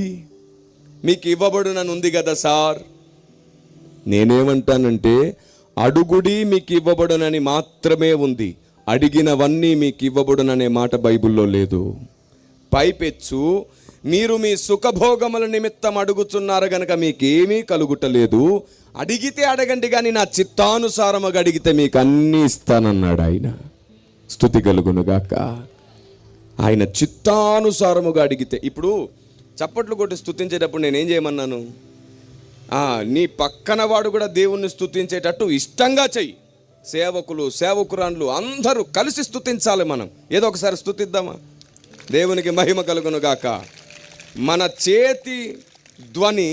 మీకు ఇవ్వబడునని ఉంది కదా సార్. నేనేమంటానంటే, అడుగుడి మీకు ఇవ్వబడునని మాత్రమే ఉంది, అడిగినవన్నీ మీకు ఇవ్వబడుననే మాట బైబిల్లో లేదు. పైపెచ్చు మీరు మీ సుఖభోగముల నిమిత్తం అడుగుతున్నారు గనక మీకేమీ కలుగుటలేదు. అడిగితే అడగండి, కానీ నా చిత్తానుసారముగా అడిగితే మీకు అన్నీ ఇస్తానన్నాడు ఆయన. స్తుతి కలుగునుగాక. ఆయన చిత్తానుసారముగా అడిగితే. ఇప్పుడు చప్పట్లు కొట్టి స్తుతించేటప్పుడు నేనేం చేయమన్నాను? నీ పక్కన వాడు కూడా దేవుణ్ణి స్తుతించేటట్టు ఇష్టంగా చెయ్యి. సేవకులు, సేవకురాన్లు అందరూ కలిసి స్తుతించాలి. మనం ఏదో ఒకసారి స్తుతిద్దామా? దేవునికి మహిమ కలుగును గాక. మన చేతి ధ్వని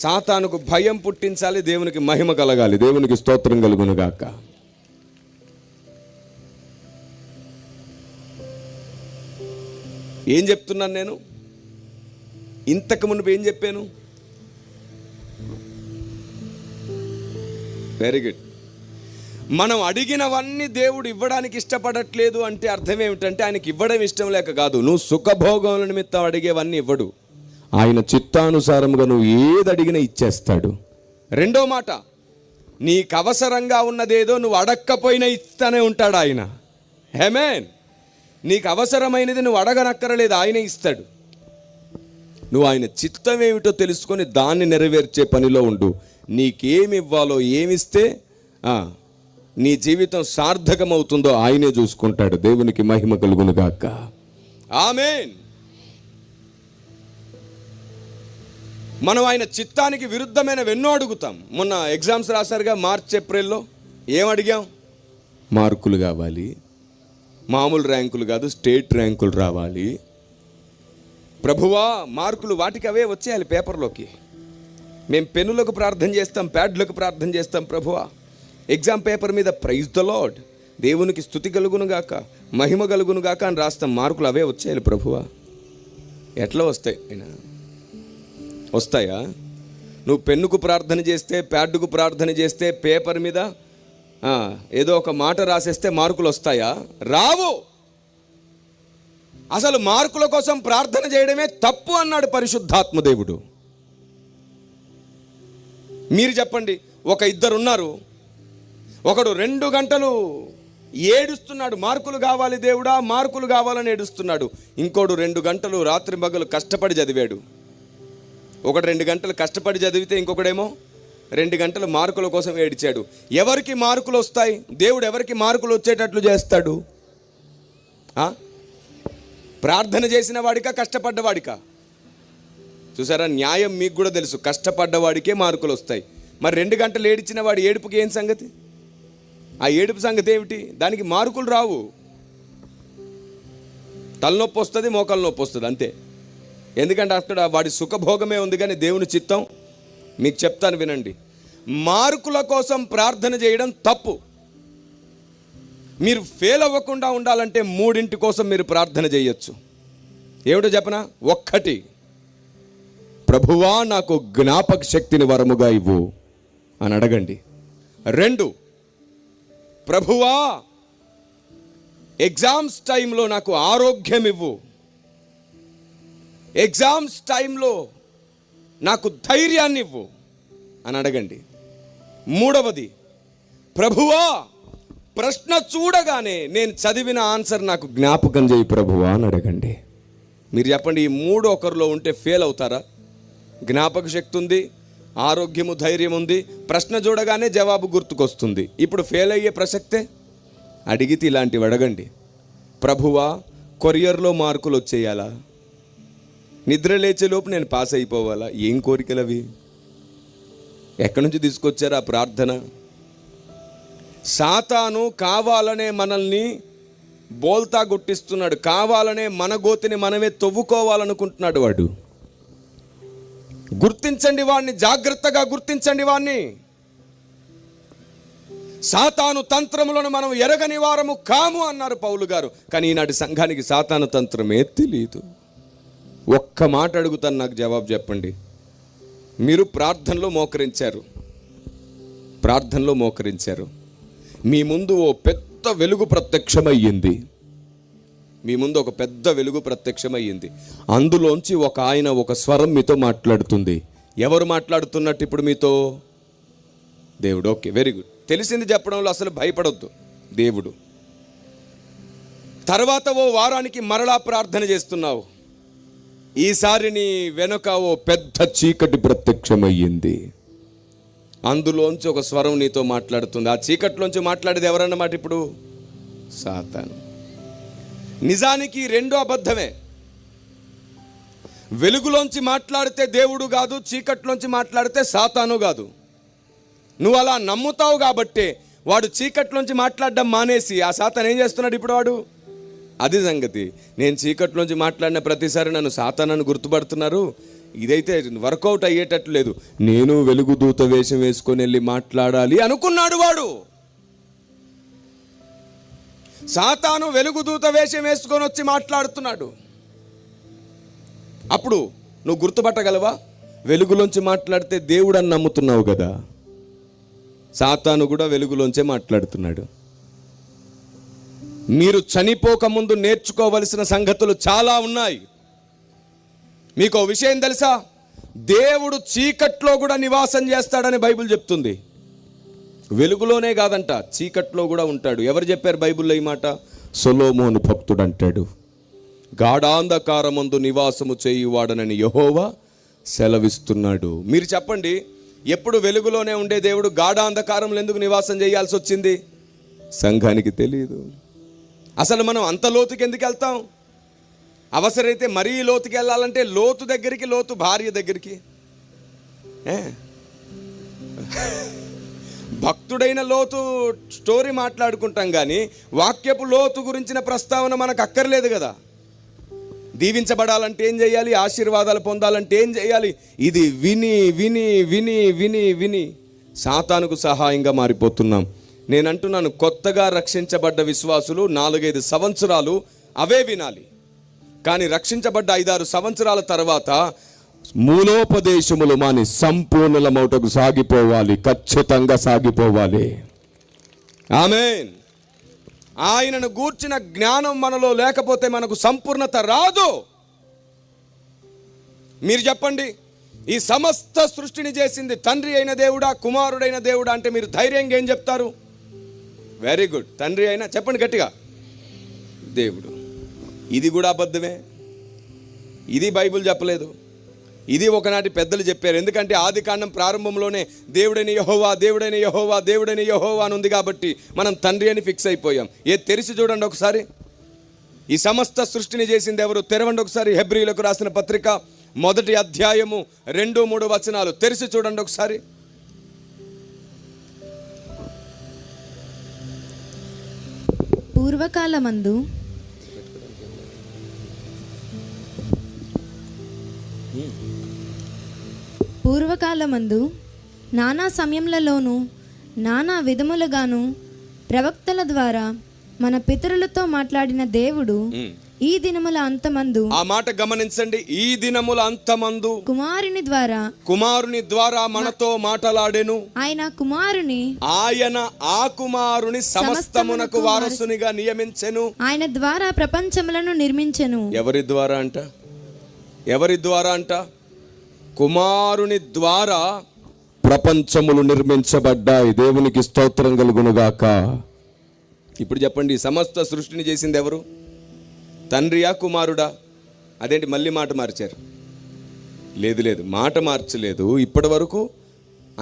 సాతానుకు భయం పుట్టించాలి, దేవునికి మహిమ కలగాలి. దేవునికి స్తోత్రం కలుగును గాక. ఏం చెప్తున్నాను నేను? ఇంతకు మునుపు ఏం చెప్పాను? Very good. మనం అడిగినవన్నీ దేవుడు ఇవ్వడానికి ఇష్టపడట్లేదు అంటే అర్థం ఏమిటంటే ఆయనకి ఇవ్వడం ఇష్టం లేక కాదు. నువ్వు సుఖభోగముల నిమిత్తం అడిగేవన్నీ ఇవ్వడు. ఆయన చిత్తానుసారముగా నువ్వు ఏది అడిగినా ఇచ్చేస్తాడు. రెండో మాట, నీకు అవసరంగా ఉన్నదేదో నువ్వు అడక్కపోయినా ఇస్తానే ఉంటాడు ఆయన. ఆమేన్. నీకు అవసరమైనది నువ్వు అడగనక్కరలేదు, ఆయనే ఇస్తాడు. నువ్వు ఆయన చిత్తం ఏమిటో తెలుసుకొని దాన్ని నెరవేర్చే పనిలో ఉండు. నీకేమి ఇవ్వాలో, ఏమిస్తే నీ జీవితం సార్థకమవుతుందో ఆయనే చూసుకుంటాడు. దేవునికి మహిమ కలుగును గాక. ఆమేన్. మనం ఆయన చిత్తానికి విరుద్ధమైన ఎన్నో అడుగుతాం. మొన్న ఎగ్జామ్స్ రాశారుగా, మార్చ్ ఏప్రిల్లో. ఏం అడిగాం? మార్కులు కావాలి, మామూలు ర్యాంకులు కాదు, స్టేట్ ర్యాంకులు రావాలి. ప్రభువా, మార్కులు వాటికి అవే వచ్చేయాలి పేపర్లోకి. మేము పెన్నులకు ప్రార్థన చేస్తాం, ప్యాడ్లకు ప్రార్థన చేస్తాం. ప్రభువా, ఎగ్జామ్ పేపర్ మీద ప్రైజ్ ద లార్డ్, దేవునికి స్తుతి కలుగునుగాక, మహిమ కలుగునుగాక అని రాస్తాం. మార్కులు అవే వచ్చేయాలి. ప్రభువా, ఎట్లా వస్తాయి? అయినా వస్తాయా? నువ్వు పెన్నుకు ప్రార్థన చేస్తే, ప్యాడ్కు ప్రార్థన చేస్తే, పేపర్ మీద ఏదో ఒక మాట రాసేస్తే మార్కులు వస్తాయా? రావు. అసలు మార్కుల కోసం ప్రార్థన చేయడమే తప్పు అన్నాడు పరిశుద్ధాత్మ దేవుడు. మీరు చెప్పండి, ఒక ఇద్దరు ఉన్నారు, ఒకడు 2 గంటలు ఏడుస్తున్నాడు, మార్కులు కావాలి దేవుడా, మార్కులు కావాలని ఏడుస్తున్నాడు. ఇంకోడు 2 గంటలు రాత్రి మగలు కష్టపడి చదివాడు. ఒకడు 2 గంటలు కష్టపడి చదివితే ఇంకొకడేమో 2 గంటలు మార్కుల కోసం ఏడిచాడు. ఎవరికి మార్కులు వస్తాయి? దేవుడు ఎవరికి మార్కులు వచ్చేటట్లు చేస్తాడు? ప్రార్థన చేసిన వాడికా, కష్టపడ్డవాడికా? చూసారా, న్యాయం మీకు కూడా తెలుసు. కష్టపడ్డవాడికే మార్కులు వస్తాయి. మరి 2 గంటలు ఏడిచిన వాడి ఏడుపుకి ఏం సంగతి? ఆ ఏడుపు సంగతి ఏమిటి? దానికి మార్కులు రావు. తలనొప్పి వస్తుంది, మోకాలు నొప్పి వస్తుంది, అంతే. ఎందుకంటే అక్కడ వాడి సుఖభోగమే ఉంది, కానీ దేవుని చిత్తం మీకు చెప్తాను వినండి. మార్కుల కోసం ప్రార్థన చేయడం తప్పు. మీరు ఫెయిల్ అవ్వకుండా ఉండాలంటే 3 కోసం మీరు ప్రార్థన చేయొచ్చు. ఏమిటో చెప్పనా? 1, ప్రభువా నాకు జ్ఞాపక శక్తిని వరముగా ఇవ్వు అని అడగండి. 2, ప్రభువా ఎగ్జామ్స్ టైంలో నాకు ఆరోగ్యం ఇవ్వు, ఎగ్జామ్స్ టైంలో నాకు ధైర్యాన్ని ఇవ్వు అని అడగండి. 3, ప్రభువా ప్రశ్న చూడగానే నేను చదివిన ఆన్సర్ నాకు జ్ఞాపకం చేయి ప్రభువా అని అడగండి. మీరు చెప్పండి, ఈ 3 ఒకరిలో ఉంటే ఫెయిల్ అవుతారా? జ్ఞాపక శక్తి ఉంది, ఆరోగ్యము, ధైర్యం ఉంది, ప్రశ్న చూడగానే జవాబు గుర్తుకొస్తుంది. ఇప్పుడు ఫెయిల్ అయ్యే ప్రసక్తే? అడిగితే ఇలాంటివి అడగండి. ప్రభువా కొరియర్లో మార్కులు వచ్చేయాలా? నిద్ర లేచేలోపు నేను పాస్ అయిపోవాలా? ఏం కోరికలు అవి? ఎక్కడి నుంచి తీసుకొచ్చారు ఆ ప్రార్థన? సాతాను కావాలనే మనల్ని బోల్తా గుట్టిస్తున్నాడు. కావాలనే మన గోతిని మనమే తవ్వుకోవాలనుకుంటున్నాడు వాడు. గుర్తించండి వాడిని, జాగ్రత్తగా గుర్తించండి వాడిని. సాతాను తంత్రములను మనం ఎరగని వారము కాము అన్నారు పౌలు గారు. కానీ ఈనాటి సంఘానికి సాతాను తంత్రమే తెలియదు. ఒక్క మాట అడుగుతాను, నాకు జవాబు చెప్పండి. మీరు ప్రార్థనలో మోకరించారు, మీ ముందు ఓ పెద్ద వెలుగు ప్రత్యక్షమయ్యింది. అందులోంచి ఒక స్వరం మీతో మాట్లాడుతుంది. ఎవరు మాట్లాడుతున్నట్టు ఇప్పుడు మీతో? దేవుడు. Okay, very good. తెలిసింది చెప్పడంలో అసలు భయపడొద్దు. దేవుడు. తర్వాత ఓ వారానికి మరలా ప్రార్థన చేస్తున్నావు. ఈసారి నీ వెనుక ఓ పెద్ద చీకటి ప్రత్యక్షమయ్యింది. అందులోంచి ఒక స్వరం నీతో మాట్లాడుతుంది. ఆ చీకట్లోంచి మాట్లాడేది ఎవరన్నమాట ఇప్పుడు? సాతాను. నిజానికి 2 అబద్ధమే. వెలుగులోంచి మాట్లాడితే దేవుడు కాదు, చీకట్లోంచి మాట్లాడితే సాతాను కాదు. నువ్వు అలా నమ్ముతావు కాబట్టే వాడు చీకట్లోంచి మాట్లాడడం మానేసి ఆ సాతాను ఏం చేస్తున్నాడు ఇప్పుడు వాడు. అది సంగతి. నేను చీకట్లోంచి మాట్లాడిన ప్రతిసారి నన్ను సాతానని గుర్తుపడుతున్నారు, ఇదైతే వర్కౌట్ అయ్యేటట్లు లేదు. నేను వెలుగు దూత వేషం వేసుకొని వెళ్ళి మాట్లాడాలి అనుకున్నాడు వాడు. సాతాను వెలుగు దూత వేషం వేసుకొని వచ్చి మాట్లాడుతున్నాడు. అప్పుడు నువ్వు గుర్తుపట్టగలవా? వెలుగులోంచి మాట్లాడితే దేవుడు అని నమ్ముతున్నావు కదా. సాతాను కూడా వెలుగులోంచే మాట్లాడుతున్నాడు. మీరు చనిపోక ముందు నేర్చుకోవలసిన సంగతులు చాలా ఉన్నాయి. మీకు ఓ విషయం తెలుసా? దేవుడు చీకట్లో కూడా నివాసం చేస్తాడని బైబిల్ చెప్తుంది. వెలుగులోనే కాదంట, చీకట్లో కూడా ఉంటాడు. ఎవరు చెప్పారు బైబిల్లో ఈ మాట? సొలొమోను భక్తుడు అంటాడు, గాఢాంధకారమందు నివాసము చేయువాడనని యెహోవా సెలవిస్తున్నాడు. మీరు చెప్పండి, ఎప్పుడు వెలుగులోనే ఉండే దేవుడు గాఢాంధకారంలో ఎందుకు నివాసం చేయాల్సి వచ్చింది? సంఘానికి తెలియదు. అసలు మనం అంత లోతుకి ఎందుకు వెళ్తాం? అవసరమైతే మరీ లోతుకి వెళ్ళాలంటే లోతు దగ్గరికి, లోతు భార్య దగ్గరికి. భక్తుడైన లోతు స్టోరీ మాట్లాడుకుంటాం కానీ వాక్యపు లోతు గురించిన ప్రస్తావన మనకు అక్కర్లేదు కదా. దీవించబడాలంటే ఏం చేయాలి? ఆశీర్వాదాలు పొందాలంటే ఏం చేయాలి? ఇది విని విని విని విని విని సాతానుకు సహాయంగా మారిపోతున్నాం. నేను అంటున్నాను, కొత్తగా రక్షించబడ్డ విశ్వాసులు 4-5 సంవత్సరాలు అవే వినాలి. కానీ రక్షించబడ్డ 5-6 సంవత్సరాల తర్వాత మూలోపదేశములు మాని సంపూర్ణల మౌటకు సాగిపోవాలి, ఖచ్చితంగా సాగిపోవాలి. ఆమేన్. ఆయనను గూర్చిన జ్ఞానం మనలో లేకపోతే మనకు సంపూర్ణత రాదు. మీరు చెప్పండి, ఈ సమస్త సృష్టిని చేసింది తండ్రి అయిన దేవుడా, కుమారుడైన దేవుడా అంటే మీరు ధైర్యంగా ఏం చెప్తారు? Very good. తండ్రి అయినా చెప్పండి గట్టిగా, దేవుడు. ఇది కూడా అబద్ధమే. ఇది బైబిల్ చెప్పలేదు, ఇది ఒకనాటి పెద్దలు చెప్పారు. ఎందుకంటే ఆదికాండం ప్రారంభంలోనే దేవుడైన యెహోవా, దేవుడైన యెహోవా, దేవుడైన యెహోవా అని ఉంది కాబట్టి మనం తండ్రి అని ఫిక్స్ అయిపోయాం. తెరిచి చూడండి ఒకసారి, ఈ సమస్త సృష్టిని చేసింది ఎవరు? తెరవండి ఒకసారి హెబ్రీయులకు రాసిన పత్రిక 1వ అధ్యాయము 2-3 వచనాలు తెరిచి చూడండి ఒకసారి. పూర్వకాలమందు నానా సమయములలోను నానా విధములుగాను ప్రవక్తల ద్వారా మన పితరులతో మాట్లాడిన దేవుడు ఈ దినముల అంతమందు, ఆ మాట గమనించండి, ఈ దినముల అంతమందు కుమారుని ద్వారా మనతో మాట్లాడెను. ఆయన ఆ కుమారుని సమస్తమునకు వారసునిగా నియమించెను. ఆయన ద్వారా ప్రపంచములను నిర్మించెను. ఎవరి ద్వారా అంట? కుమారుని ద్వారా ప్రపంచములు నిర్మించబడ్డాయి. దేవునికి స్తోత్రం కలుగునుగాక. ఇప్పుడు చెప్పండి, సమస్త సృష్టిని చేసింది ఎవరు? తండ్రియా, కుమారుడా? అదేంటి మళ్ళీ మాట మార్చారు? లేదు, మాట మార్చలేదు. ఇప్పటి వరకు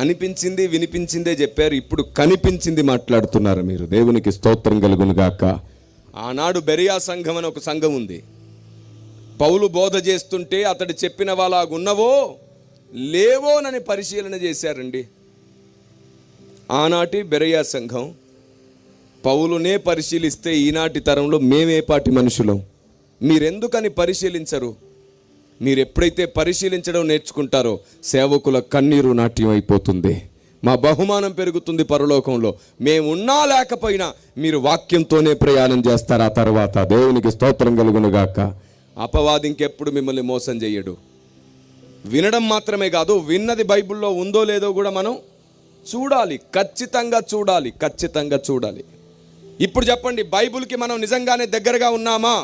అనిపించింది వినిపించిందే చెప్పారు, ఇప్పుడు కనిపించింది మాట్లాడుతున్నారు మీరు. దేవునికి స్తోత్రం కలుగునుగాక. ఆనాడు బెరియా సంఘం అని ఒక సంఘం ఉంది. పౌలు బోధ చేస్తుంటే అతడు చెప్పిన వాళ్ళగున్నవో లేవోనని పరిశీలన చేశారండి. ఆనాటి బెరియా సంఘం పౌలునే పరిశీలిస్తే ఈనాటి తరంలో మేమేపాటి మనుషులం? మీరెందుకని పరిశీలించరు? మీరు ఎప్పుడైతే పరిశీలించడం నేర్చుకుంటారో సేవకుల కన్నీరు నాట్యం అయిపోతుంది. మా బహుమానం పెరుగుతుంది పరలోకంలో. మేమున్నా లేకపోయినా మీరు వాక్యంతోనే ప్రయాణం చేస్తారు. ఆ తర్వాత దేవునికి స్తోత్రం కలుగునుగాక. అపవాది ఇంకెప్పుడు మిమ్మల్ని మోసం చేయడు. వినడం మాత్రమే కాదు, విన్నది బైబిల్లో ఉందో లేదో కూడా మనం చూడాలి, ఖచ్చితంగా చూడాలి. ఇప్పుడు చెప్పండి, బైబిల్కి మనం నిజంగానే దగ్గరగా ఉన్నామా?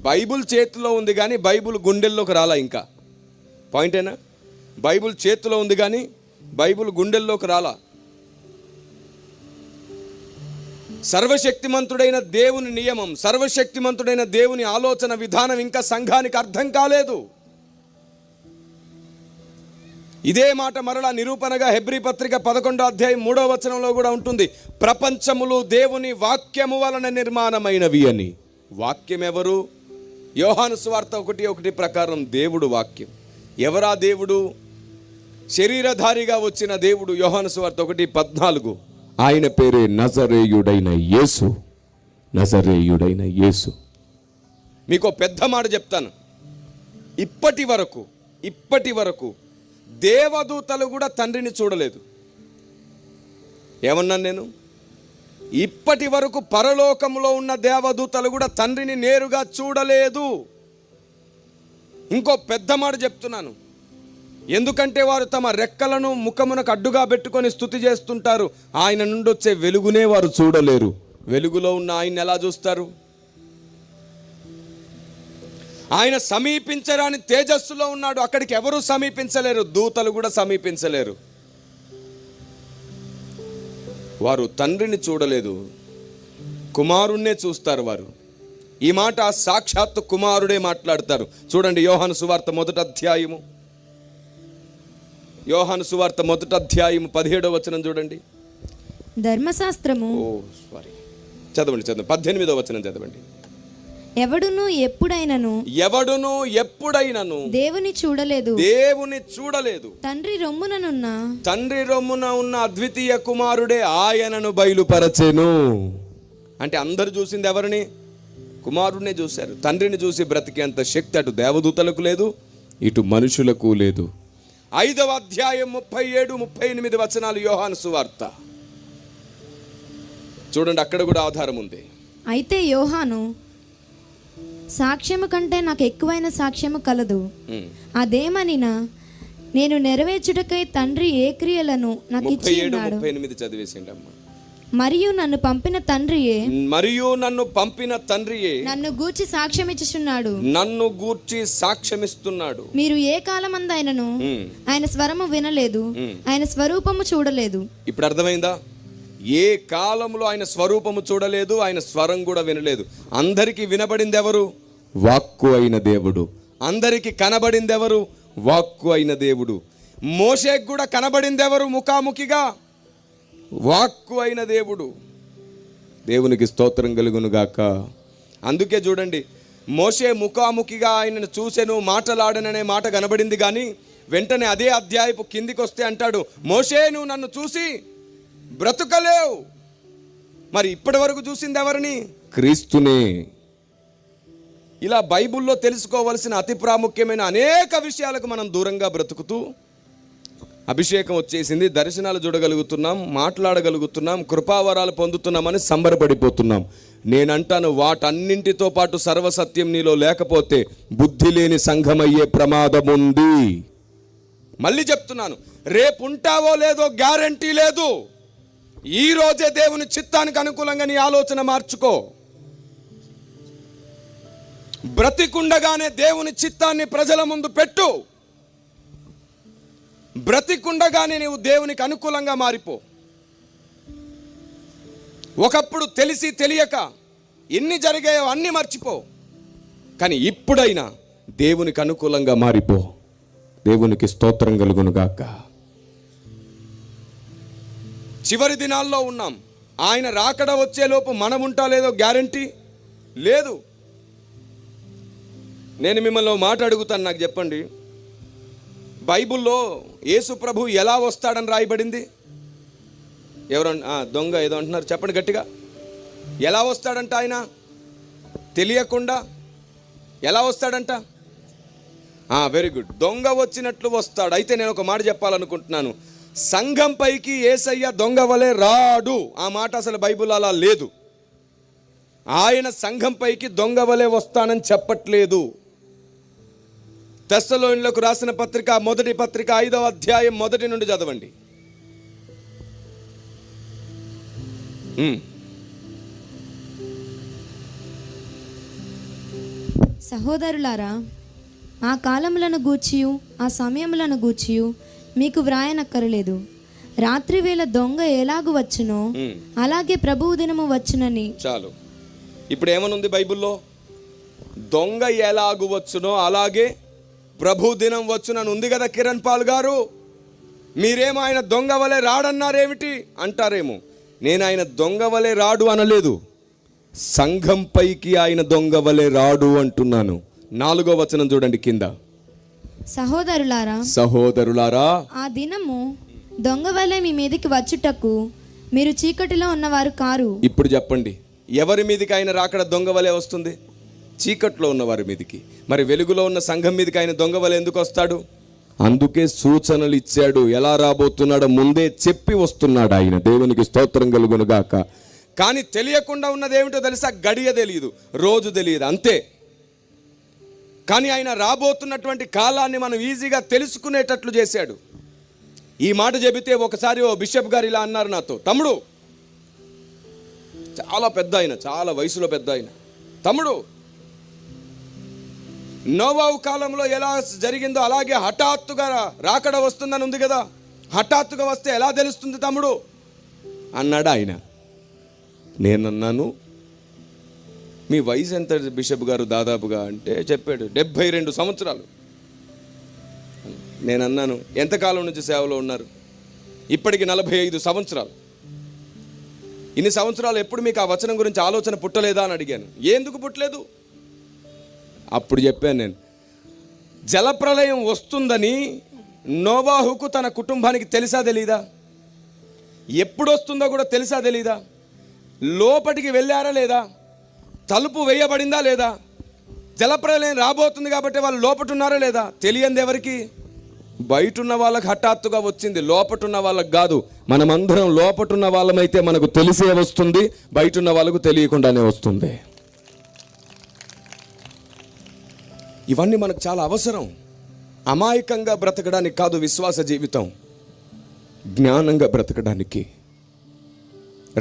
బైబిల్ చేతిలో ఉంది కానీ బైబిల్ గుండెల్లోకి రాలా. ఇంకా పాయింటేనా? బైబిల్ చేతిలో ఉంది కానీ బైబిల్ గుండెల్లోకి రాలా. సర్వశక్తిమంతుడైన దేవుని నియమం, సర్వశక్తిమంతుడైన దేవుని ఆలోచన విధానం ఇంకా సంఘానికి అర్థం కాలేదు. ఇదే మాట మరలా నిరూపణగా హెబ్రీ పత్రిక 11వ అధ్యాయం 3వ వచనంలో కూడా ఉంటుంది. ప్రపంచములు దేవుని వాక్యము వలన నిర్మాణమైనవి అని. వాక్యం ఎవరు? యోహాను సువార్త 1:1 ప్రకారం దేవుడు వాక్యం. ఎవరా దేవుడు? శరీరధారిగా వచ్చిన దేవుడు. యోహాను సువార్త 1:14 ఆయన పేరే నజరేయుడైన యేసు. నజరేయుడైన యేసు. మీకు పెద్ద మాట చెప్తాను. ఇప్పటి వరకు దేవదూతలు కూడా తండ్రిని చూడలేదు. ఏమన్నాను నేను? ఇప్పటి వరకు పరలోకంలో ఉన్న దేవదూతలు కూడా తండ్రిని నేరుగా చూడలేదు. ఇంకో పెద్ద మాట చెప్తున్నాను. ఎందుకంటే వారు తమ రెక్కలను ముఖమునకు అడ్డుగా పెట్టుకొని స్తుతి చేస్తుంటారు. ఆయన నుండి వచ్చే వెలుగునే వారు చూడలేరు. వెలుగులో ఉన్న ఆయన ఎలా చూస్తారు? ఆయన సమీపించరాని తేజస్సులో ఉన్నాడు. అక్కడికి ఎవరు సమీపించలేరు. దూతలు కూడా సమీపించలేరు. వారు తండ్రిని చూడలేదు, కుమారుణ్ణే చూస్తారు వారు. ఈ మాట సాక్షాత్తు కుమారుడే మాట్లాడతారు. చూడండి యోహాను సువార్త 1వ అధ్యాయము. యోహాను సువార్త 1వ అధ్యాయము 17వ వచనం చూడండి. ధర్మశాస్త్రము చదవండి 18వ వచనం చదవండి. ఎవడును ఎప్పుడైనను దేవుని చూడలేదు. తండ్రి రొమ్మున ఉన్న అద్వితీయ కుమారుడే ఆయనను బయలుపరచెను. అంటే అందరూ చూసింది ఎవరిని? కుమారుడినే చూశారు. తండ్రిని చూసి బ్రతికేంత శక్తి అటు దేవదూతలకు లేదు, ఇటు మనుషులకు లేదు. 5వ అధ్యాయం 37-38 వచనాలు యోహాను సువార్త చూడండి. అక్కడ కూడా ఆధారం ఉంది. అయితే యోహాను సాక్ష్యము కంటే నాకు ఎక్కువైన సాక్ష్యము కలదు. అదేమనినా నేను నెరవేర్చుటకై తండ్రి ఏ క్రియలను నాకు ఇచ్చి ఉన్నాడు. 37-38 చదివేసిండి అమ్మా. మరియు నన్ను పంపిన తండ్రియే నన్ను గూర్చి సాక్ష్యమిస్తున్నాడు. మీరు ఏ కాలమందైనను ఆయన స్వరము వినలేదు, ఆయన స్వరూపము చూడలేదు. ఇప్పుడు అర్థమైందా? ఏ కాలంలో ఆయన స్వరూపము చూడలేదు, ఆయన స్వరం కూడా వినలేదు. అందరికీ వినబడింది ఎవరు? వాక్కు అయిన దేవుడు. అందరికీ కనబడింది ఎవరు? వాక్కు అయిన దేవుడు. మోషేకు కూడా కనబడింది ఎవరు? ముఖాముఖిగా వాక్కు అయిన దేవుడు. దేవునికి స్తోత్రం కలుగును గాక. అందుకే చూడండి, మోషే ముఖాముఖిగా ఆయనను చూసెను, మాటలాడననే మాట కనబడింది. కానీ వెంటనే అదే అధ్యాయపు కిందికి వస్తే అంటాడు, మోషే నువ్వు నన్ను చూసి బ్రతుకలేవు. మరి ఇప్పటి వరకు చూసింది ఎవరిని? క్రీస్తునే. ఇలా బైబిల్లో తెలుసుకోవలసిన అతి ప్రాముఖ్యమైన అనేక విషయాలకు మనం దూరంగా బ్రతుకుతూ, అభిషేకం వచ్చేసింది, దర్శనాలు చూడగలుగుతున్నాం, మాట్లాడగలుగుతున్నాం, కృపావరాలు పొందుతున్నామని సంబరపడిపోతున్నాం. నేనంటాను, వాటన్నింటితో పాటు సర్వసత్యం నీలో లేకపోతే బుద్ధి లేని సంఘమయ్యే ప్రమాదం ఉంది. మళ్ళీ చెప్తున్నాను, రేపు ఉంటావో లేదో గ్యారంటీ లేదు. ఈ రోజే దేవుని చిత్తానికి అనుకూలంగా నీ ఆలోచన మార్చుకో. బ్రతికుండగానే దేవుని చిత్తాన్ని ప్రజల ముందు పెట్టు. బ్రతికుండగానే నీవు దేవునికి అనుకూలంగా మారిపో. ఒకప్పుడు తెలిసి తెలియక ఎన్ని జరిగాయో అన్ని మర్చిపో. కానీ ఇప్పుడైనా దేవునికి అనుకూలంగా మారిపో. దేవునికి స్తోత్రం కలుగును గాక. చివరి దినాల్లో ఉన్నాం. ఆయన రాకడ వచ్చేలోపు మనం ఉంటా లేదో గ్యారంటీ లేదు. నేను మిమ్మల్ని మాట అడుగుతాను, నాకు చెప్పండి, బైబిల్లో యేసు ప్రభు ఎలా వస్తాడని రాయబడింది? ఎవరన్నా దొంగ ఏదో అంటున్నారు, చెప్పండి గట్టిగా. ఎలా వస్తాడంట ఆయన? తెలియకుండా ఎలా వస్తాడంట? వెరీ గుడ్, దొంగ వచ్చినట్లు వస్తాడు. అయితే నేను ఒక మాట చెప్పాలనుకుంటున్నాను. సంఘం పైకి యేసయ్య దొంగ వలె రాడు. ఆ మాట అసలు బైబిల్ అలా లేదు. ఆయన సంఘం పైకి దొంగ వలె వస్తానని చెప్పట్లేదు. తెస్సలోనిలకు రాసిన పత్రిక, మొదటి పత్రిక 5వ అధ్యాయం 1 నుండి చదవండి. సహోదరులారా, ఆ కాలములను గూర్చియు ఆ సమయములను గూర్చియు మీకు వ్రాయనక్కరలేదు. రాత్రి వేళ దొంగ ఎలాగు వచ్చునో అలాగే ప్రభువు దినము వచ్చునని. చాలు. ఇప్పుడు ఏమనుంది బైబిల్లో? దొంగ ఎలాగు వచ్చునో అలాగే ప్రభు దినం వచ్చునని ఉంది కదా. కిరణ్ పాల్ గారు, మీరేమో ఆయన దొంగ వలె రాడన్నారేమిటి అంటారేమో. నేను ఆయన దొంగ వలె రాడు అనలేదు. సంఘంపైకి ఆయన దొంగ వలె రాడు అంటున్నాను. 4వ వచనం చూడండి కింద. సహోదరులారా ఆ దినము దొంగ వలె మీ మీదకి వచ్చుటకు మీరు చీకటిలో ఉన్నవారు కారు. ఇప్పుడు చెప్పండి, ఎవరి మీదకి ఆయన రాకడ దొంగ వలె వస్తుంది? చీకట్లో ఉన్న వారి మీదకి. మరి వెలుగులో ఉన్న సంఘం మీదకి ఆయన దొంగ వలె ఎందుకు వస్తాడు? అందుకే సూచనలు ఇచ్చాడు. ఎలా రాబోతున్నాడో ముందే చెప్పి వస్తున్నాడు ఆయన. దేవునికి స్తోత్రం కలుగును గాక. కానీ తెలియకుండా ఉన్నది ఏమిటో తెలుసా? గడియ తెలియదు, రోజు తెలియదు, అంతే. కానీ ఆయన రాబోతున్నటువంటి కాలాన్ని మనం ఈజీగా తెలుసుకునేటట్లు చేశాడు. ఈ మాట చెబితే ఒకసారి ఓ బిషప్ గారు ఇలా అన్నారు నాతో, తమ్ముడు, చాలా పెద్ద ఆయన, చాలా వయసులో పెద్ద ఆయన, తమ్ముడు, నోవాహు కాలంలో ఎలా జరిగిందో అలాగే హఠాత్తుగా రాకడ వస్తుందని ఉంది కదా, హఠాత్తుగా వస్తే ఎలా తెలుస్తుంది తమ్ముడు అన్నాడు ఆయన. నేనన్నాను, మీ వయసు ఎంత బిషప్ గారు దాదాపుగా అంటే చెప్పాడు 72 సంవత్సరాలు. నేనన్నాను, ఎంతకాలం నుంచి సేవలో ఉన్నారు? ఇప్పటికి 45 సంవత్సరాలు. ఇన్ని సంవత్సరాలు ఎప్పుడు మీకు ఆ వచనం గురించి ఆలోచన పుట్టలేదా అని అడిగాను. ఎందుకు పుట్టలేదు? అప్పుడు చెప్పాను నేను, జలప్రలయం వస్తుందని నోవాహుకు తన కుటుంబానికి తెలుసా తెలీదా? ఎప్పుడు వస్తుందో కూడా తెలుసా తెలీదా? లోపటికి వెళ్ళారా లేదా? తలుపు వేయబడిందా లేదా? జలప్రలయం రాబోతుంది కాబట్టి వాళ్ళు లోపట ఉన్నారా లేదా? తెలియంది ఎవరికి? బయట ఉన్న వాళ్ళకి హఠాత్తుగా వచ్చింది, లోపట ఉన్న వాళ్ళకి కాదు. మనమందరం లోపట ఉన్న వాళ్ళమైతే మనకు తెలిసే వస్తుంది, బయట ఉన్న వాళ్ళకు తెలియకుండానే వస్తుంది. ఇవన్నీ మనకు చాలా అవసరం. అమాయకంగా బ్రతకడానికి కాదు విశ్వాస జీవితం, జ్ఞానంగా బ్రతకడానికి.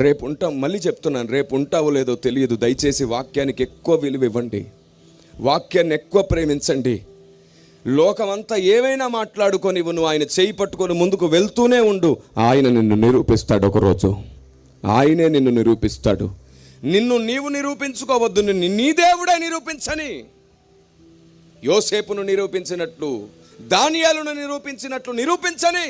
రేపు ఉంటాం, మళ్ళీ చెప్తున్నాను, రేపు ఉంటావో లేదో తెలియదు. దయచేసి వాక్యానికి ఎక్కువ విలువ ఇవ్వండి, వాక్యాన్ని ఎక్కువ ప్రేమించండి. లోకమంతా ఏమైనా మాట్లాడుకొని నువ్వు ఆయన చేయి పట్టుకొని ముందుకు వెళ్తూనే ఉండు. ఆయన నిన్ను నిరూపిస్తాడు ఒకరోజు. ఆయనే నిన్ను నిరూపిస్తాడు. నిన్ను నీవు నిరూపించుకోవద్దు, నిన్ను నీ దేవుడే నిరూపించని. యోసేపును నిరూపించినట్లు, దానియేలును నిరూపించినట్లు నిరూపించని.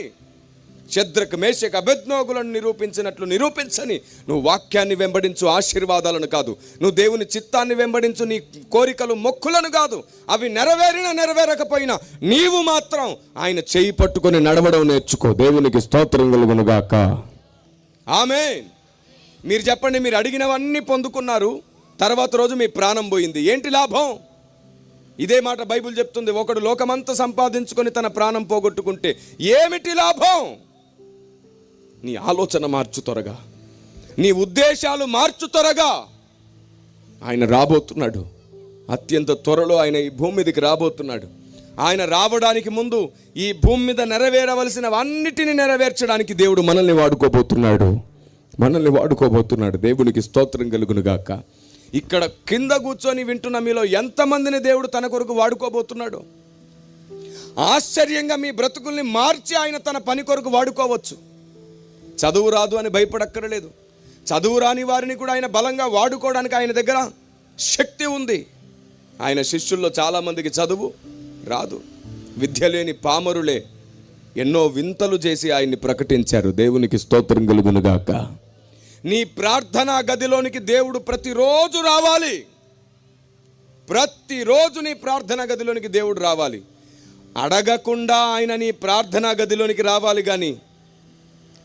షద్రకు మేషకు అబేద్నెగోలను నిరూపించినట్లు నిరూపించని. నువ్వు వాక్యాన్ని వెంబడించు, ఆశీర్వాదాలను కాదు. నువ్వు దేవుని చిత్తాన్ని వెంబడించు, నీ కోరికలు మొక్కులను కాదు. అవి నెరవేరినా నెరవేరకపోయినా నీవు మాత్రం ఆయన చేయి పట్టుకొని నడవడం నేర్చుకో. దేవునికి స్తోత్రం కలుగునుగాక. ఆమేన్. మీరు చెప్పండి, మీరు అడిగినవన్నీ పొందుకున్నారు, తర్వాత రోజు మీ ప్రాణం పోయింది, ఏంటి లాభం? ఇదే మాట బైబిల్ చెప్తుంది. ఒకడు లోకమంతా సంపాదించుకొని తన ప్రాణం పోగొట్టుకుంటే ఏమిటి లాభం? నీ ఆలోచన మార్చు త్వరగా, నీ ఉద్దేశాలు మార్చు త్వరగా. ఆయన రాబోతున్నాడు, అత్యంత త్వరలో ఆయన ఈ భూమి మీదకి రాబోతున్నాడు. ఆయన రావడానికి ముందు ఈ భూమి మీద నెరవేరవలసినవన్నిటిని నెరవేర్చడానికి దేవుడు మనల్ని వాడుకోబోతున్నాడు. దేవునికి స్తోత్రం కలుగునుగాక. ఇక్కడ కింద కూర్చొని వింటున్న మీలో ఎంతమందిని దేవుడు తన కొరకు వాడుకోబోతున్నాడు? ఆశ్చర్యంగా మీ బ్రతుకుల్ని మార్చి ఆయన తన పని కొరకు వాడుకోవచ్చు. చదువు రాదు అని భయపడక్కర్లేదు. చదువు రాని వారిని కూడా ఆయన బలంగా వాడుకోవడానికి ఆయన దగ్గర శక్తి ఉంది. ఆయన శిష్యుల్లో చాలామందికి చదువు రాదు, విద్య లేని పామరులే ఎన్నో వింతలు చేసి ఆయన్ని ప్రకటించారు. దేవునికి స్తోత్రం కలుగునుగాక. నీ ప్రార్థనా గదిలోనికి దేవుడు ప్రతిరోజు రావాలి. ప్రతిరోజు నీ ప్రార్థనా గదిలోనికి దేవుడు రావాలి. అడగకుండా ఆయన నీ ప్రార్థనా గదిలోనికి రావాలి, కానీ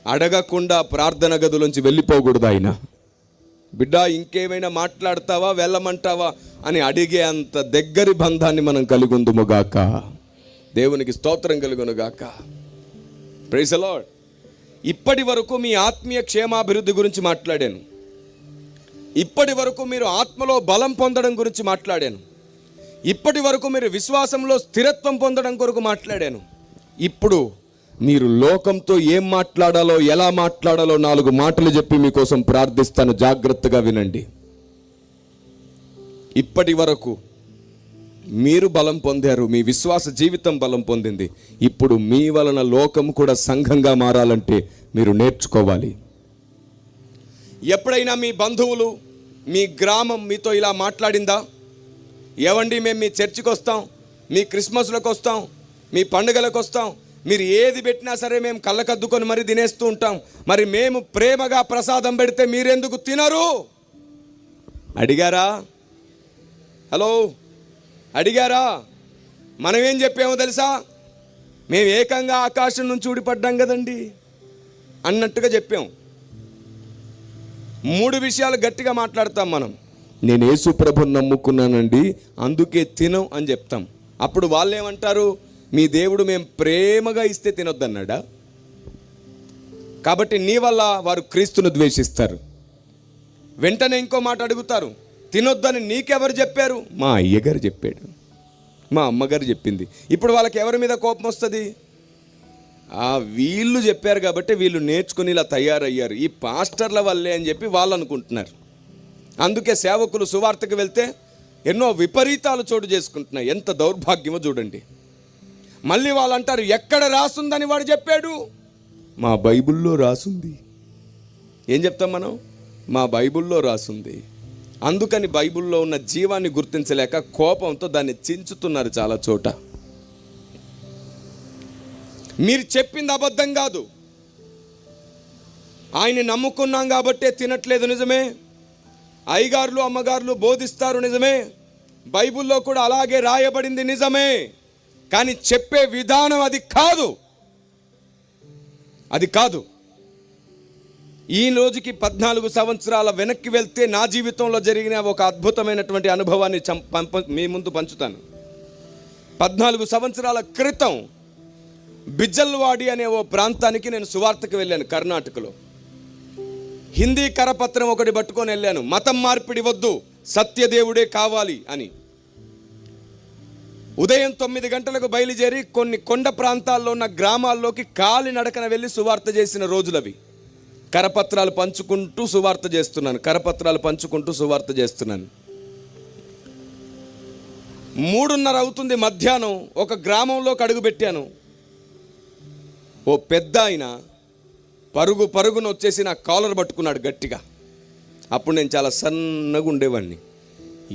అడగకుండా ప్రార్థనా గదిలోంచి వెళ్ళిపోకూడదు. ఆయన బిడ్డ ఇంకేమైనా మాట్లాడతావా, వెళ్ళమంటావా అని అడిగే అంత దగ్గరి బంధాన్ని మనం కలిగి ఉందుముగాక. దేవునికి స్తోత్రం కలుగునుగాక. Praise the lord. ఇప్పటి వరకు మీ ఆత్మీయ క్షేమాభివృద్ధి గురించి మాట్లాడాను. ఇప్పటి వరకు మీరు ఆత్మలో బలం పొందడం గురించి మాట్లాడాను. ఇప్పటి వరకు మీరు విశ్వాసంలో స్థిరత్వం పొందడం కొరకు మాట్లాడాను. ఇప్పుడు మీరు లోకంతో ఏం మాట్లాడాలో, ఎలా మాట్లాడాలో 4 మాటలు చెప్పి మీకోసం ప్రార్థిస్తాను. జాగ్రత్తగా వినండి. ఇప్పటి వరకు మీరు బలం పొందారు, మీ విశ్వాస జీవితం బలం పొందింది. ఇప్పుడు మీ వలన లోకం కూడా సంఘంగా మారాలంటే మీరు నేర్చుకోవాలి. ఎప్పుడైనా మీ బంధువులు, మీ గ్రామం మీతో ఇలా మాట్లాడిందా? ఏవండి, మేము మీ చర్చికి వస్తాం, మీ క్రిస్మస్లకు వస్తాం, మీ పండుగలకు వస్తాం, మీరు ఏది పెట్టినా సరే మేము కళ్ళకద్దుకొని మరి తినేస్తూ ఉంటాం, మరి మేము ప్రేమగా ప్రసాదం పెడితే మీరెందుకు తినరు? అడిగారా? హలో, అడిగారా? మనం ఏం చెప్పామో తెలుసా? మేము ఏకంగా ఆకాశం నుంచి ఊడిపడ్డాం కదండి అన్నట్టుగా చెప్పాం. 3 విషయాలు గట్టిగా మాట్లాడతాం మనం. నేను యేసు ప్రభుని నమ్ముకున్నానండి, అందుకే తినం అని చెప్తాం. అప్పుడు వాళ్ళు ఏమంటారు? మీ దేవుడు మేము ప్రేమగా ఇస్తే తినొద్దన్నాడా? కాబట్టి నీ వల్ల వారు క్రీస్తును ద్వేషిస్తారు. వెంటనే ఇంకో మాట అడుగుతారు, తినొద్దని నీకెవరు చెప్పారు? మా అయ్యగారు చెప్పాడు, మా అమ్మగారు చెప్పింది. ఇప్పుడు వాళ్ళకి ఎవరి మీద కోపం వస్తుంది? వీళ్ళు చెప్పారు కాబట్టి వీళ్ళు నేర్చుకుని ఇలా తయారయ్యారు, ఈ పాస్టర్ల వల్లే అని చెప్పి వాళ్ళు అనుకుంటున్నారు. అందుకే సేవకులు సువార్తకు వెళ్తే ఎన్నో విపరీతాలు చోటు చేసుకుంటున్నాయి. ఎంత దౌర్భాగ్యమో చూడండి. మళ్ళీ వాళ్ళు అంటారు, ఎక్కడ రాసుందని వాడు చెప్పాడు? మా బైబిల్లో రాసుంది. ఏం చెప్తాం మనం? మా బైబిల్లో రాసుంది. అందుకని బైబిల్లో ఉన్న జీవాన్ని గుర్తించలేక కోపంతో దాన్ని చించుతున్నారు చాలా చోట. మీరు చెప్పింది అబద్ధం కాదు, ఆయన్ని నమ్ముకున్నాం కాబట్టే తినట్లేదు నిజమే. అయ్యగారులు అమ్మగారులు బోధిస్తారు నిజమే, బైబిల్లో కూడా అలాగే రాయబడింది నిజమే. కానీ చెప్పే విధానం అది కాదు, అది కాదు. ఈ రోజుకి 14 సంవత్సరాల వెనక్కి వెళ్తే నా జీవితంలో జరిగిన ఒక అద్భుతమైనటువంటి అనుభవాన్ని మీ ముందు పంచుతాను. 14 సంవత్సరాల క్రితం బిజ్జల్వాడి అనే ఓ ప్రాంతానికి నేను సువార్తకు వెళ్ళాను, కర్ణాటకలో. హిందీ కరపత్రం ఒకటి పట్టుకొని వెళ్ళాను, మతం మార్పిడి వద్దు, సత్యదేవుడే కావాలి అని. ఉదయం 9 గంటలకు బయలుదేరి కొన్ని కొండ ప్రాంతాల్లో ఉన్న గ్రామాల్లోకి కాలి నడకన వెళ్ళి సువార్త చేసిన రోజులవి. కరపత్రాలు పంచుకుంటూ సువార్త చేస్తున్నాను, కరపత్రాలు పంచుకుంటూ సువార్త చేస్తున్నాను. 3:30 అవుతుంది మధ్యాహ్నం. ఒక గ్రామంలోకి అడుగుపెట్టాను. ఓ పెద్ద ఆయన పరుగున వచ్చేసి నా కాలర్ పట్టుకున్నాడు గట్టిగా. అప్పుడు నేను చాలా సన్నగా ఉండేవాడిని.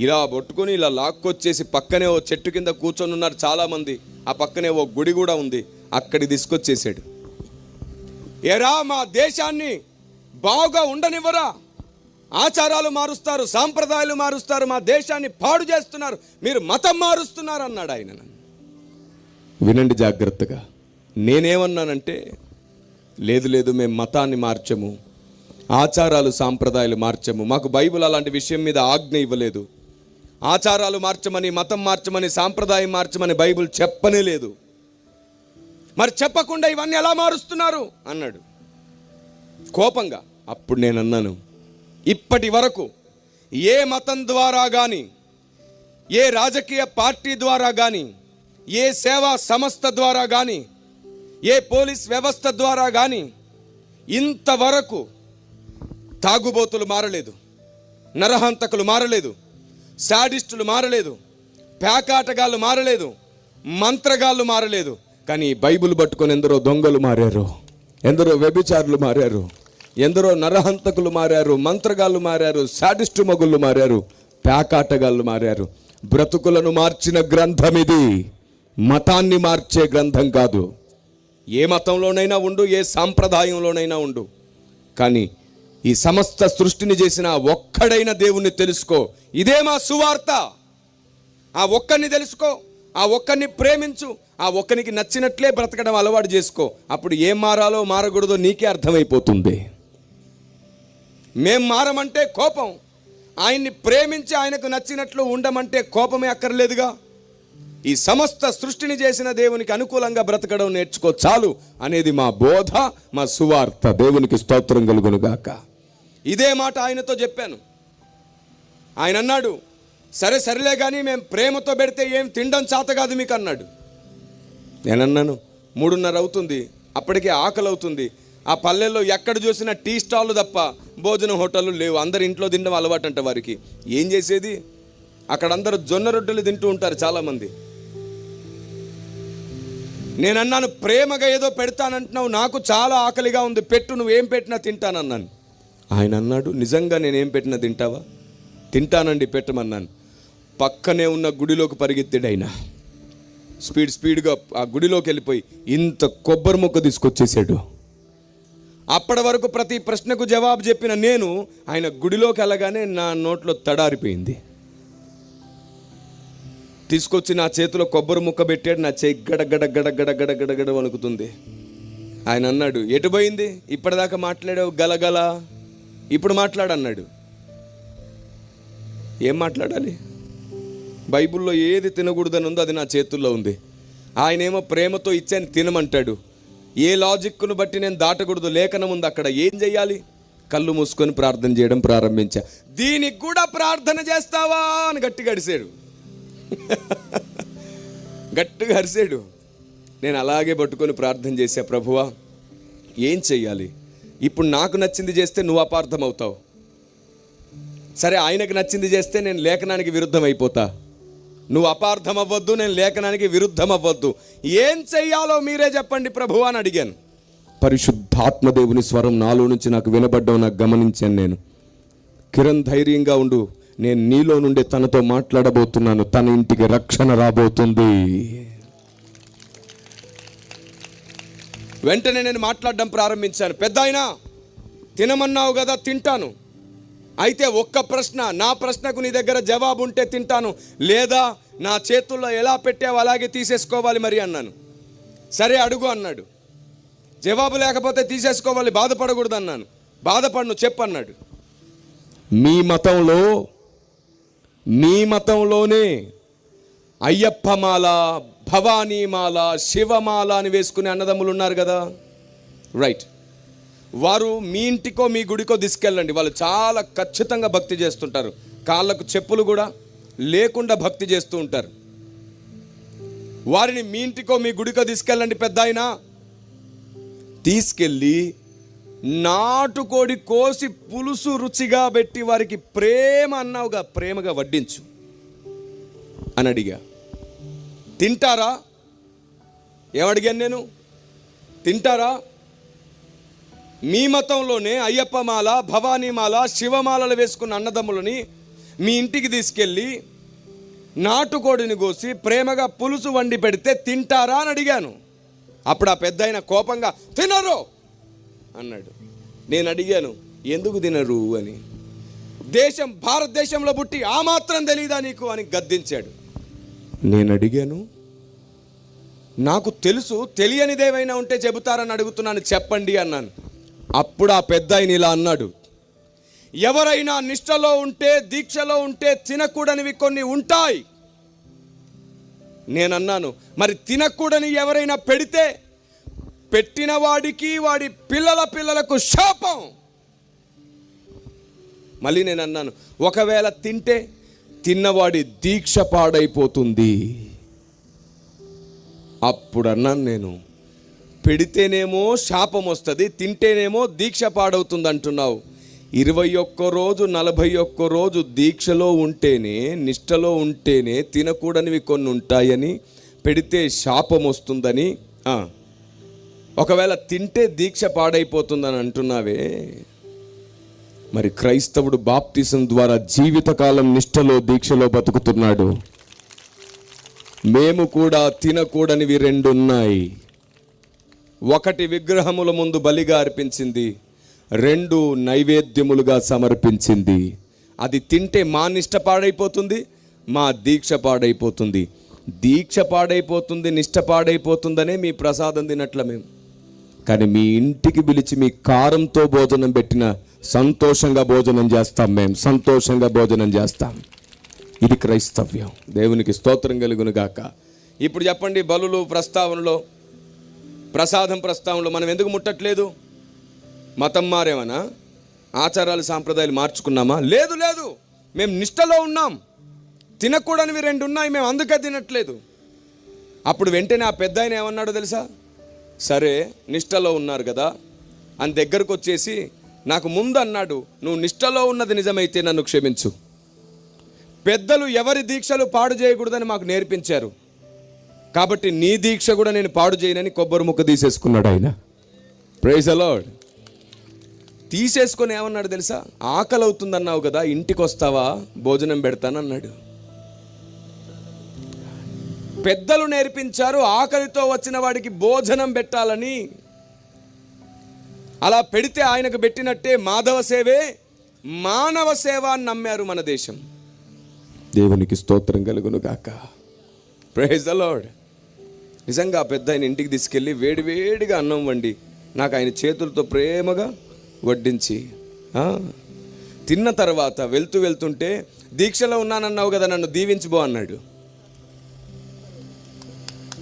ఇలా పట్టుకొని ఇలా లాక్కొచ్చేసి పక్కనే ఓ చెట్టు కింద కూర్చొని ఉన్నారు చాలామంది. ఆ పక్కనే ఓ గుడి కూడా ఉంది, అక్కడి తీసుకొచ్చేసాడు. ఎరా, మా దేశాన్ని బాగా ఉండనివ్వరా? ఆచారాలు మారుస్తారు, సాంప్రదాయాలు మారుస్తారు, మా దేశాన్ని పాడు చేస్తున్నారు, మీరు మతం మారుస్తున్నారు అన్నాడు ఆయన. వినండి జాగ్రత్తగా. నేనేమన్నానంటే, లేదు మేము మతాన్ని మార్చము, ఆచారాలు సాంప్రదాయాలు మార్చము, మాకు బైబిల్ అలాంటి విషయం మీద ఆజ్ఞ ఇవ్వలేదు. ఆచారాలు మార్చమని, మతం మార్చమని, సాంప్రదాయం మార్చమని బైబిల్ చెప్పనే లేదు. మరి చెప్పకుండా ఇవన్నీ ఎలా మారుస్తున్నారు అన్నాడు కోపంగా. అప్పుడు నేను అన్నాను, ఇప్పటి వరకు ఏ మతం ద్వారా కానీ, ఏ రాజకీయ పార్టీ ద్వారా కానీ, ఏ సేవా సంస్థ ద్వారా కానీ, ఏ పోలీస్ వ్యవస్థ ద్వారా కానీ ఇంతవరకు తాగుబోతులు మారలేదు, నరహంతకులు మారలేదు, శాడిస్టులు మారలేదు, పేకాటగాళ్ళు మారలేదు, మంత్రగాళ్ళు మారలేదు. కానీ బైబిల్ పట్టుకొని ఎందరో దొంగలు మారారు, ఎందరో వ్యభిచారులు మారారు, ఎందరో నరహంతకులు మారారు, మంత్రగాళ్ళు మారారు, శాడిస్టు మగుళ్ళు మారారు, పేకాటగాళ్ళు మారారు. బ్రతుకులను మార్చిన గ్రంథం ఇది, మతాన్ని మార్చే గ్రంథం కాదు. ఏ మతంలోనైనా ఉండు, ఏ సాంప్రదాయంలోనైనా ఉండు, కానీ ఈ సమస్త సృష్టిని చేసిన ఒక్కడైన దేవుణ్ణి తెలుసుకో. ఇదే మా సువార్త. ఆ ఒక్కడిని తెలుసుకో, ఆ ఒక్కడిని ప్రేమించు, ఆ ఒక్కనికి నచ్చినట్లే బ్రతకడం అలవాటు చేసుకో. అప్పుడు ఏం మారాలో మారకూడదో నీకే అర్థమైపోతుంది. మేం మారమంటే కోపం, ఆయన్ని ప్రేమించి ఆయనకు నచ్చినట్లు ఉండమంటే కోపమే అక్కర్లేదుగా. ఈ సమస్త సృష్టిని చేసిన దేవునికి అనుకూలంగా బ్రతకడం నేర్చుకో చాలు అనేది మా బోధ, మా సువార్త. దేవునికి స్తోత్రం కలుగునుగాక. ఇదే మాట ఆయనతో చెప్పాను. ఆయన అన్నాడు, సరేలే కానీ మేము ప్రేమతో పెడితే ఏం తినడం చేత కాదు మీకు అన్నాడు. నేనన్నాను, 3:30 అవుతుంది, అప్పటికే ఆకలి అవుతుంది. ఆ పల్లెల్లో ఎక్కడ చూసినా టీ స్టాళ్ళు తప్ప భోజనం హోటళ్ళు లేవు. అందరు ఇంట్లో తినడం అలవాటు అంట వారికి. ఏం చేసేది? అక్కడ అందరూ జొన్న రొట్టెలు తింటూ ఉంటారు చాలామంది. నేనన్నాను, ప్రేమగా ఏదో పెడతానంటున్నావు, నాకు చాలా ఆకలిగా ఉంది, పెట్టు, నువ్వేం పెట్టినా తింటానన్నాను. ఆయన అన్నాడు, నిజంగా నేనేం పెట్టినా తింటావా? తింటానండి, పెట్టమన్నాను. పక్కనే ఉన్న గుడిలోకి పరిగెత్తాడు ఆయన. స్పీడ్గా ఆ గుడిలోకి వెళ్ళిపోయి ఇంత కొబ్బరి ముక్క తీసుకొచ్చేసాడు. అప్పటి వరకు ప్రతి ప్రశ్నకు జవాబు చెప్పిన నేను ఆయన గుడిలోకి వెళ్ళగానే నా నోట్లో తడారిపోయింది. తీసుకొచ్చి నా చేతిలో కొబ్బరి ముక్క పెట్టాడు. నా చేయి గడగడ గడగడ గడగడ గడ వణుకుతుంది. ఆయన అన్నాడు, ఎటు పోయింది? ఇప్పటిదాకా మాట్లాడావు గలగల, ఇప్పుడు మాట్లాడన్నాడు. ఏం మాట్లాడాలి? బైబిల్లో ఏది తినకూడదని ఉందో అది నా చేతుల్లో ఉంది. ఆయనేమో ప్రేమతో ఇచ్చాను తినమంటాడు. ఏ లాజిక్ను బట్టి నేను దాటకూడదు, లేఖనం ఉంది అక్కడ. ఏం చెయ్యాలి? కళ్ళు మూసుకొని ప్రార్థన చేయడం ప్రారంభించా. దీనికి కూడా ప్రార్థన చేస్తావా అని గట్టిగా అరిసాడు. గట్టిగా అరిసాడు. నేను అలాగే పట్టుకొని ప్రార్థన చేశా, ప్రభువా ఏం చెయ్యాలి? ఇప్పుడు నాకు నచ్చింది చేస్తే నువ్వు అపార్థం అవుతావు. సరే, ఆయనకు నచ్చింది చేస్తే నేను లేఖనానికి విరుద్ధం అయిపోతా. నువ్వు అపార్థం అవ్వద్దు, నేను లేఖనానికి విరుద్ధం అవ్వద్దు. ఏం చెయ్యాలో మీరే చెప్పండి ప్రభువా అని అడిగాను. పరిశుద్ధాత్మదేవుని స్వరం నాలో నుంచి నాకు వినబడ్డం నాకు గమనించాను. నేను, కిరణ్ ధైర్యంగా ఉండు, నేను నీలో నుండి తనతో మాట్లాడబోతున్నాను, తన ఇంటికి రక్షణ రాబోతుంది. వెంటనే నేను మాట్లాడడం ప్రారంభించాను. పెద్దాయనా, తినమన్నావు కదా, తింటాను. అయితే ఒక్క ప్రశ్న, నా ప్రశ్నకు నీ దగ్గర జవాబు ఉంటే తింటాను, లేదా నా చేతుల్లో ఎలా పెట్టావు అలాగే తీసేసుకోవాలి మరి అన్నాను. సరే అడుగు అన్నాడు. జవాబు లేకపోతే తీసేసుకోవాలి, బాధపడకూడదు అన్నాను. బాధపడను, చెప్పన్నాడు. మీ మతంలోనే అయ్యప్పమాల, భవానీమాల, శివమాల అని వేసుకునే అన్నదమ్ములు ఉన్నారు కదా, రైట్. వారు మీ ఇంటికో మీ గుడికో తీసుకెళ్ళండి. వాళ్ళు చాలా ఖచ్చితంగా భక్తి చేస్తుంటారు. కాళ్ళకు చెప్పులు కూడా లేకుండా భక్తి చేస్తూ ఉంటారు. వారిని మీ ఇంటికో మీ గుడికో తీసుకెళ్ళండి పెద్దాయనా. తీసుకెళ్ళి నాటుకోడి కోసి పులుసు రుచిగా పెట్టి వారికి ప్రేమ అన్నావుగా, ప్రేమగా వడ్డించు అని అడిగా. తింటారా? ఏమడిగాను నేను? తింటారా? మీ మతంలోనే అయ్యప్పమాల, భవానీమాల, శివమాలలు వేసుకున్న అన్నదమ్ములని మీ ఇంటికి తీసుకెళ్ళి నాటుకోడిని కోసి ప్రేమగా పులుసు వండి పెడితే తింటారా అని అడిగాను. అప్పుడు ఆ పెద్దాయన కోపంగా తినరు అన్నాడు. నేను అడిగాను, ఎందుకు తినరు అని. భారతదేశంలో పుట్టి ఆ మాత్రం తెలీదా నీకు అని గద్దించాడు. నేను అడిగాను, నాకు తెలుసు, తెలియనిదేమైనా ఉంటే చెబుతారని అడుగుతున్నాను, చెప్పండి అన్నాను. అప్పుడు ఆ పెద్దాయన ఇలా అన్నాడు, ఎవరైనా నిష్టలో ఉంటే, దీక్షలో ఉంటే తినకూడనివి కొన్ని ఉంటాయి. నేనన్నాను, మరి తినకూడని ఎవరైనా పెడితే పెట్టిన వాడికి వాడి పిల్లలకు శాపం. మళ్ళీ నేను అన్నాను, ఒకవేళ తింటే తిన్నవాడి దీక్ష పాడైపోతుంది. అప్పుడు అన్నాను నేను, పెడితేనేమో శాపం వస్తుంది, తింటేనేమో దీక్ష పాడవుతుంది అంటున్నావు. 21 రోజు 41 రోజు దీక్షలో ఉంటేనే, నిష్టలో ఉంటేనే తినకూడనివి కొన్ని ఉంటాయని, పెడితే శాపం వస్తుందని, ఒకవేళ తింటే దీక్ష పాడైపోతుందని అంటున్నావే. మరి క్రైస్తవుడు బాప్తిసం ద్వారా జీవితకాలం నిష్టలో, దీక్షలో బతుకుతున్నాడు. మేము కూడా తినకూడనివి 2 ఉన్నాయి. ఒకటి విగ్రహముల ముందు బలిగా అర్పించింది, 2 నైవేద్యములుగా సమర్పించింది. అది తింటే మా నిష్ట పాడైపోతుంది, మా దీక్ష పాడైపోతుంది. దీక్ష పాడైపోతుంది, నిష్ట పాడైపోతుందనే మీ ప్రసాదం తినట్ల మేము. కానీ మీ ఇంటికి పిలిచి మీ కారంతో భోజనం పెట్టిన సంతోషంగా భోజనం చేస్తాం, మేము సంతోషంగా భోజనం చేస్తాం. ఇది క్రైస్తవ్యం. దేవునికి స్తోత్రం కలుగును గాక. ఇప్పుడు చెప్పండి, బలులు ప్రస్తావనలో, ప్రసాదం ప్రస్తావనలో మనం ఎందుకు ముట్టట్లేదు? మతం మారేమనా? ఆచారాలు సాంప్రదాయాలు మార్చుకున్నామా? లేదు లేదు, మేము నిష్టలో ఉన్నాం. తినకూడనివి 2 ఉన్నాయి, మేము అందుకే తినట్లేదు. అప్పుడు వెంటనే ఆ పెద్ద ఆయన ఏమన్నాడో తెలుసా? సరే నిష్టలో ఉన్నారు కదా అని దగ్గరకు వచ్చేసి నాకు ముందు అన్నాడు, నువ్వు నిష్టలో ఉన్నది నిజమైతే నన్ను క్షమించు. పెద్దలు ఎవరి దీక్షలు పాడు చేయకూడదని మాకు నేర్పించారు, కాబట్టి నీ దీక్ష కూడా నేను పాడు చేయనని కొబ్బరి ముక్క తీసేసుకున్నాడు ఆయన. Praise the lord. తీసేసుకొని ఏమన్నాడు తెలుసా? ఆకలి అవుతుందన్నావు కదా, ఇంటికి వస్తావా, భోజనం పెడతానన్నాడు. పెద్దలు నేర్పించారు ఆకలితో వచ్చిన వాడికి భోజనం పెట్టాలని. అలా పెడితే ఆయనకు పెట్టినట్టే మాధవ సేవే మానవ సేవ అని నమ్మారు మన దేశం. దేవునికి స్తోత్రం కలుగును గాక. Praise the lord. నిజంగా ఆ పెద్ద ఆయన ఇంటికి తీసుకెళ్ళి వేడివేడిగా అన్నం వండి నాకు ఆయన చేతులతో ప్రేమగా వడ్డించి తిన్న తర్వాత వెళ్తుంటే దీక్షలో ఉన్నానన్నావు కదా, నన్ను దీవించుబో అన్నాడు.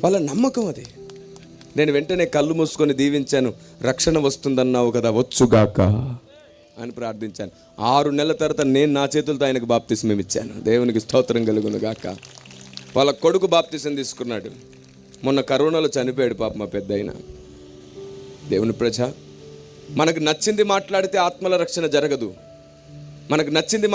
వాళ్ళ నమ్మకం అది. నేను వెంటనే కళ్ళు మూసుకొని దీవించాను. రక్షణ వస్తుందన్నావు కదా, వచ్చుగాక అని ప్రార్థించాను. 6 నెలల తర్వాత నేను నా చేతులతో ఆయనకు బాప్తిస్మం ఇచ్చాను. దేవునికి స్తోత్రం కలుగును గాక. వాళ్ళ కొడుకు బాప్తిసం తీసుకున్నాడు. మొన్న కరోనాలో చనిపోయాడు పాప మా పెద్ద ఆయన. దేవుని ప్రజ, మనకు నచ్చింది మాట్లాడితే ఆత్మల రక్షణ జరగదు. మనకు నచ్చింది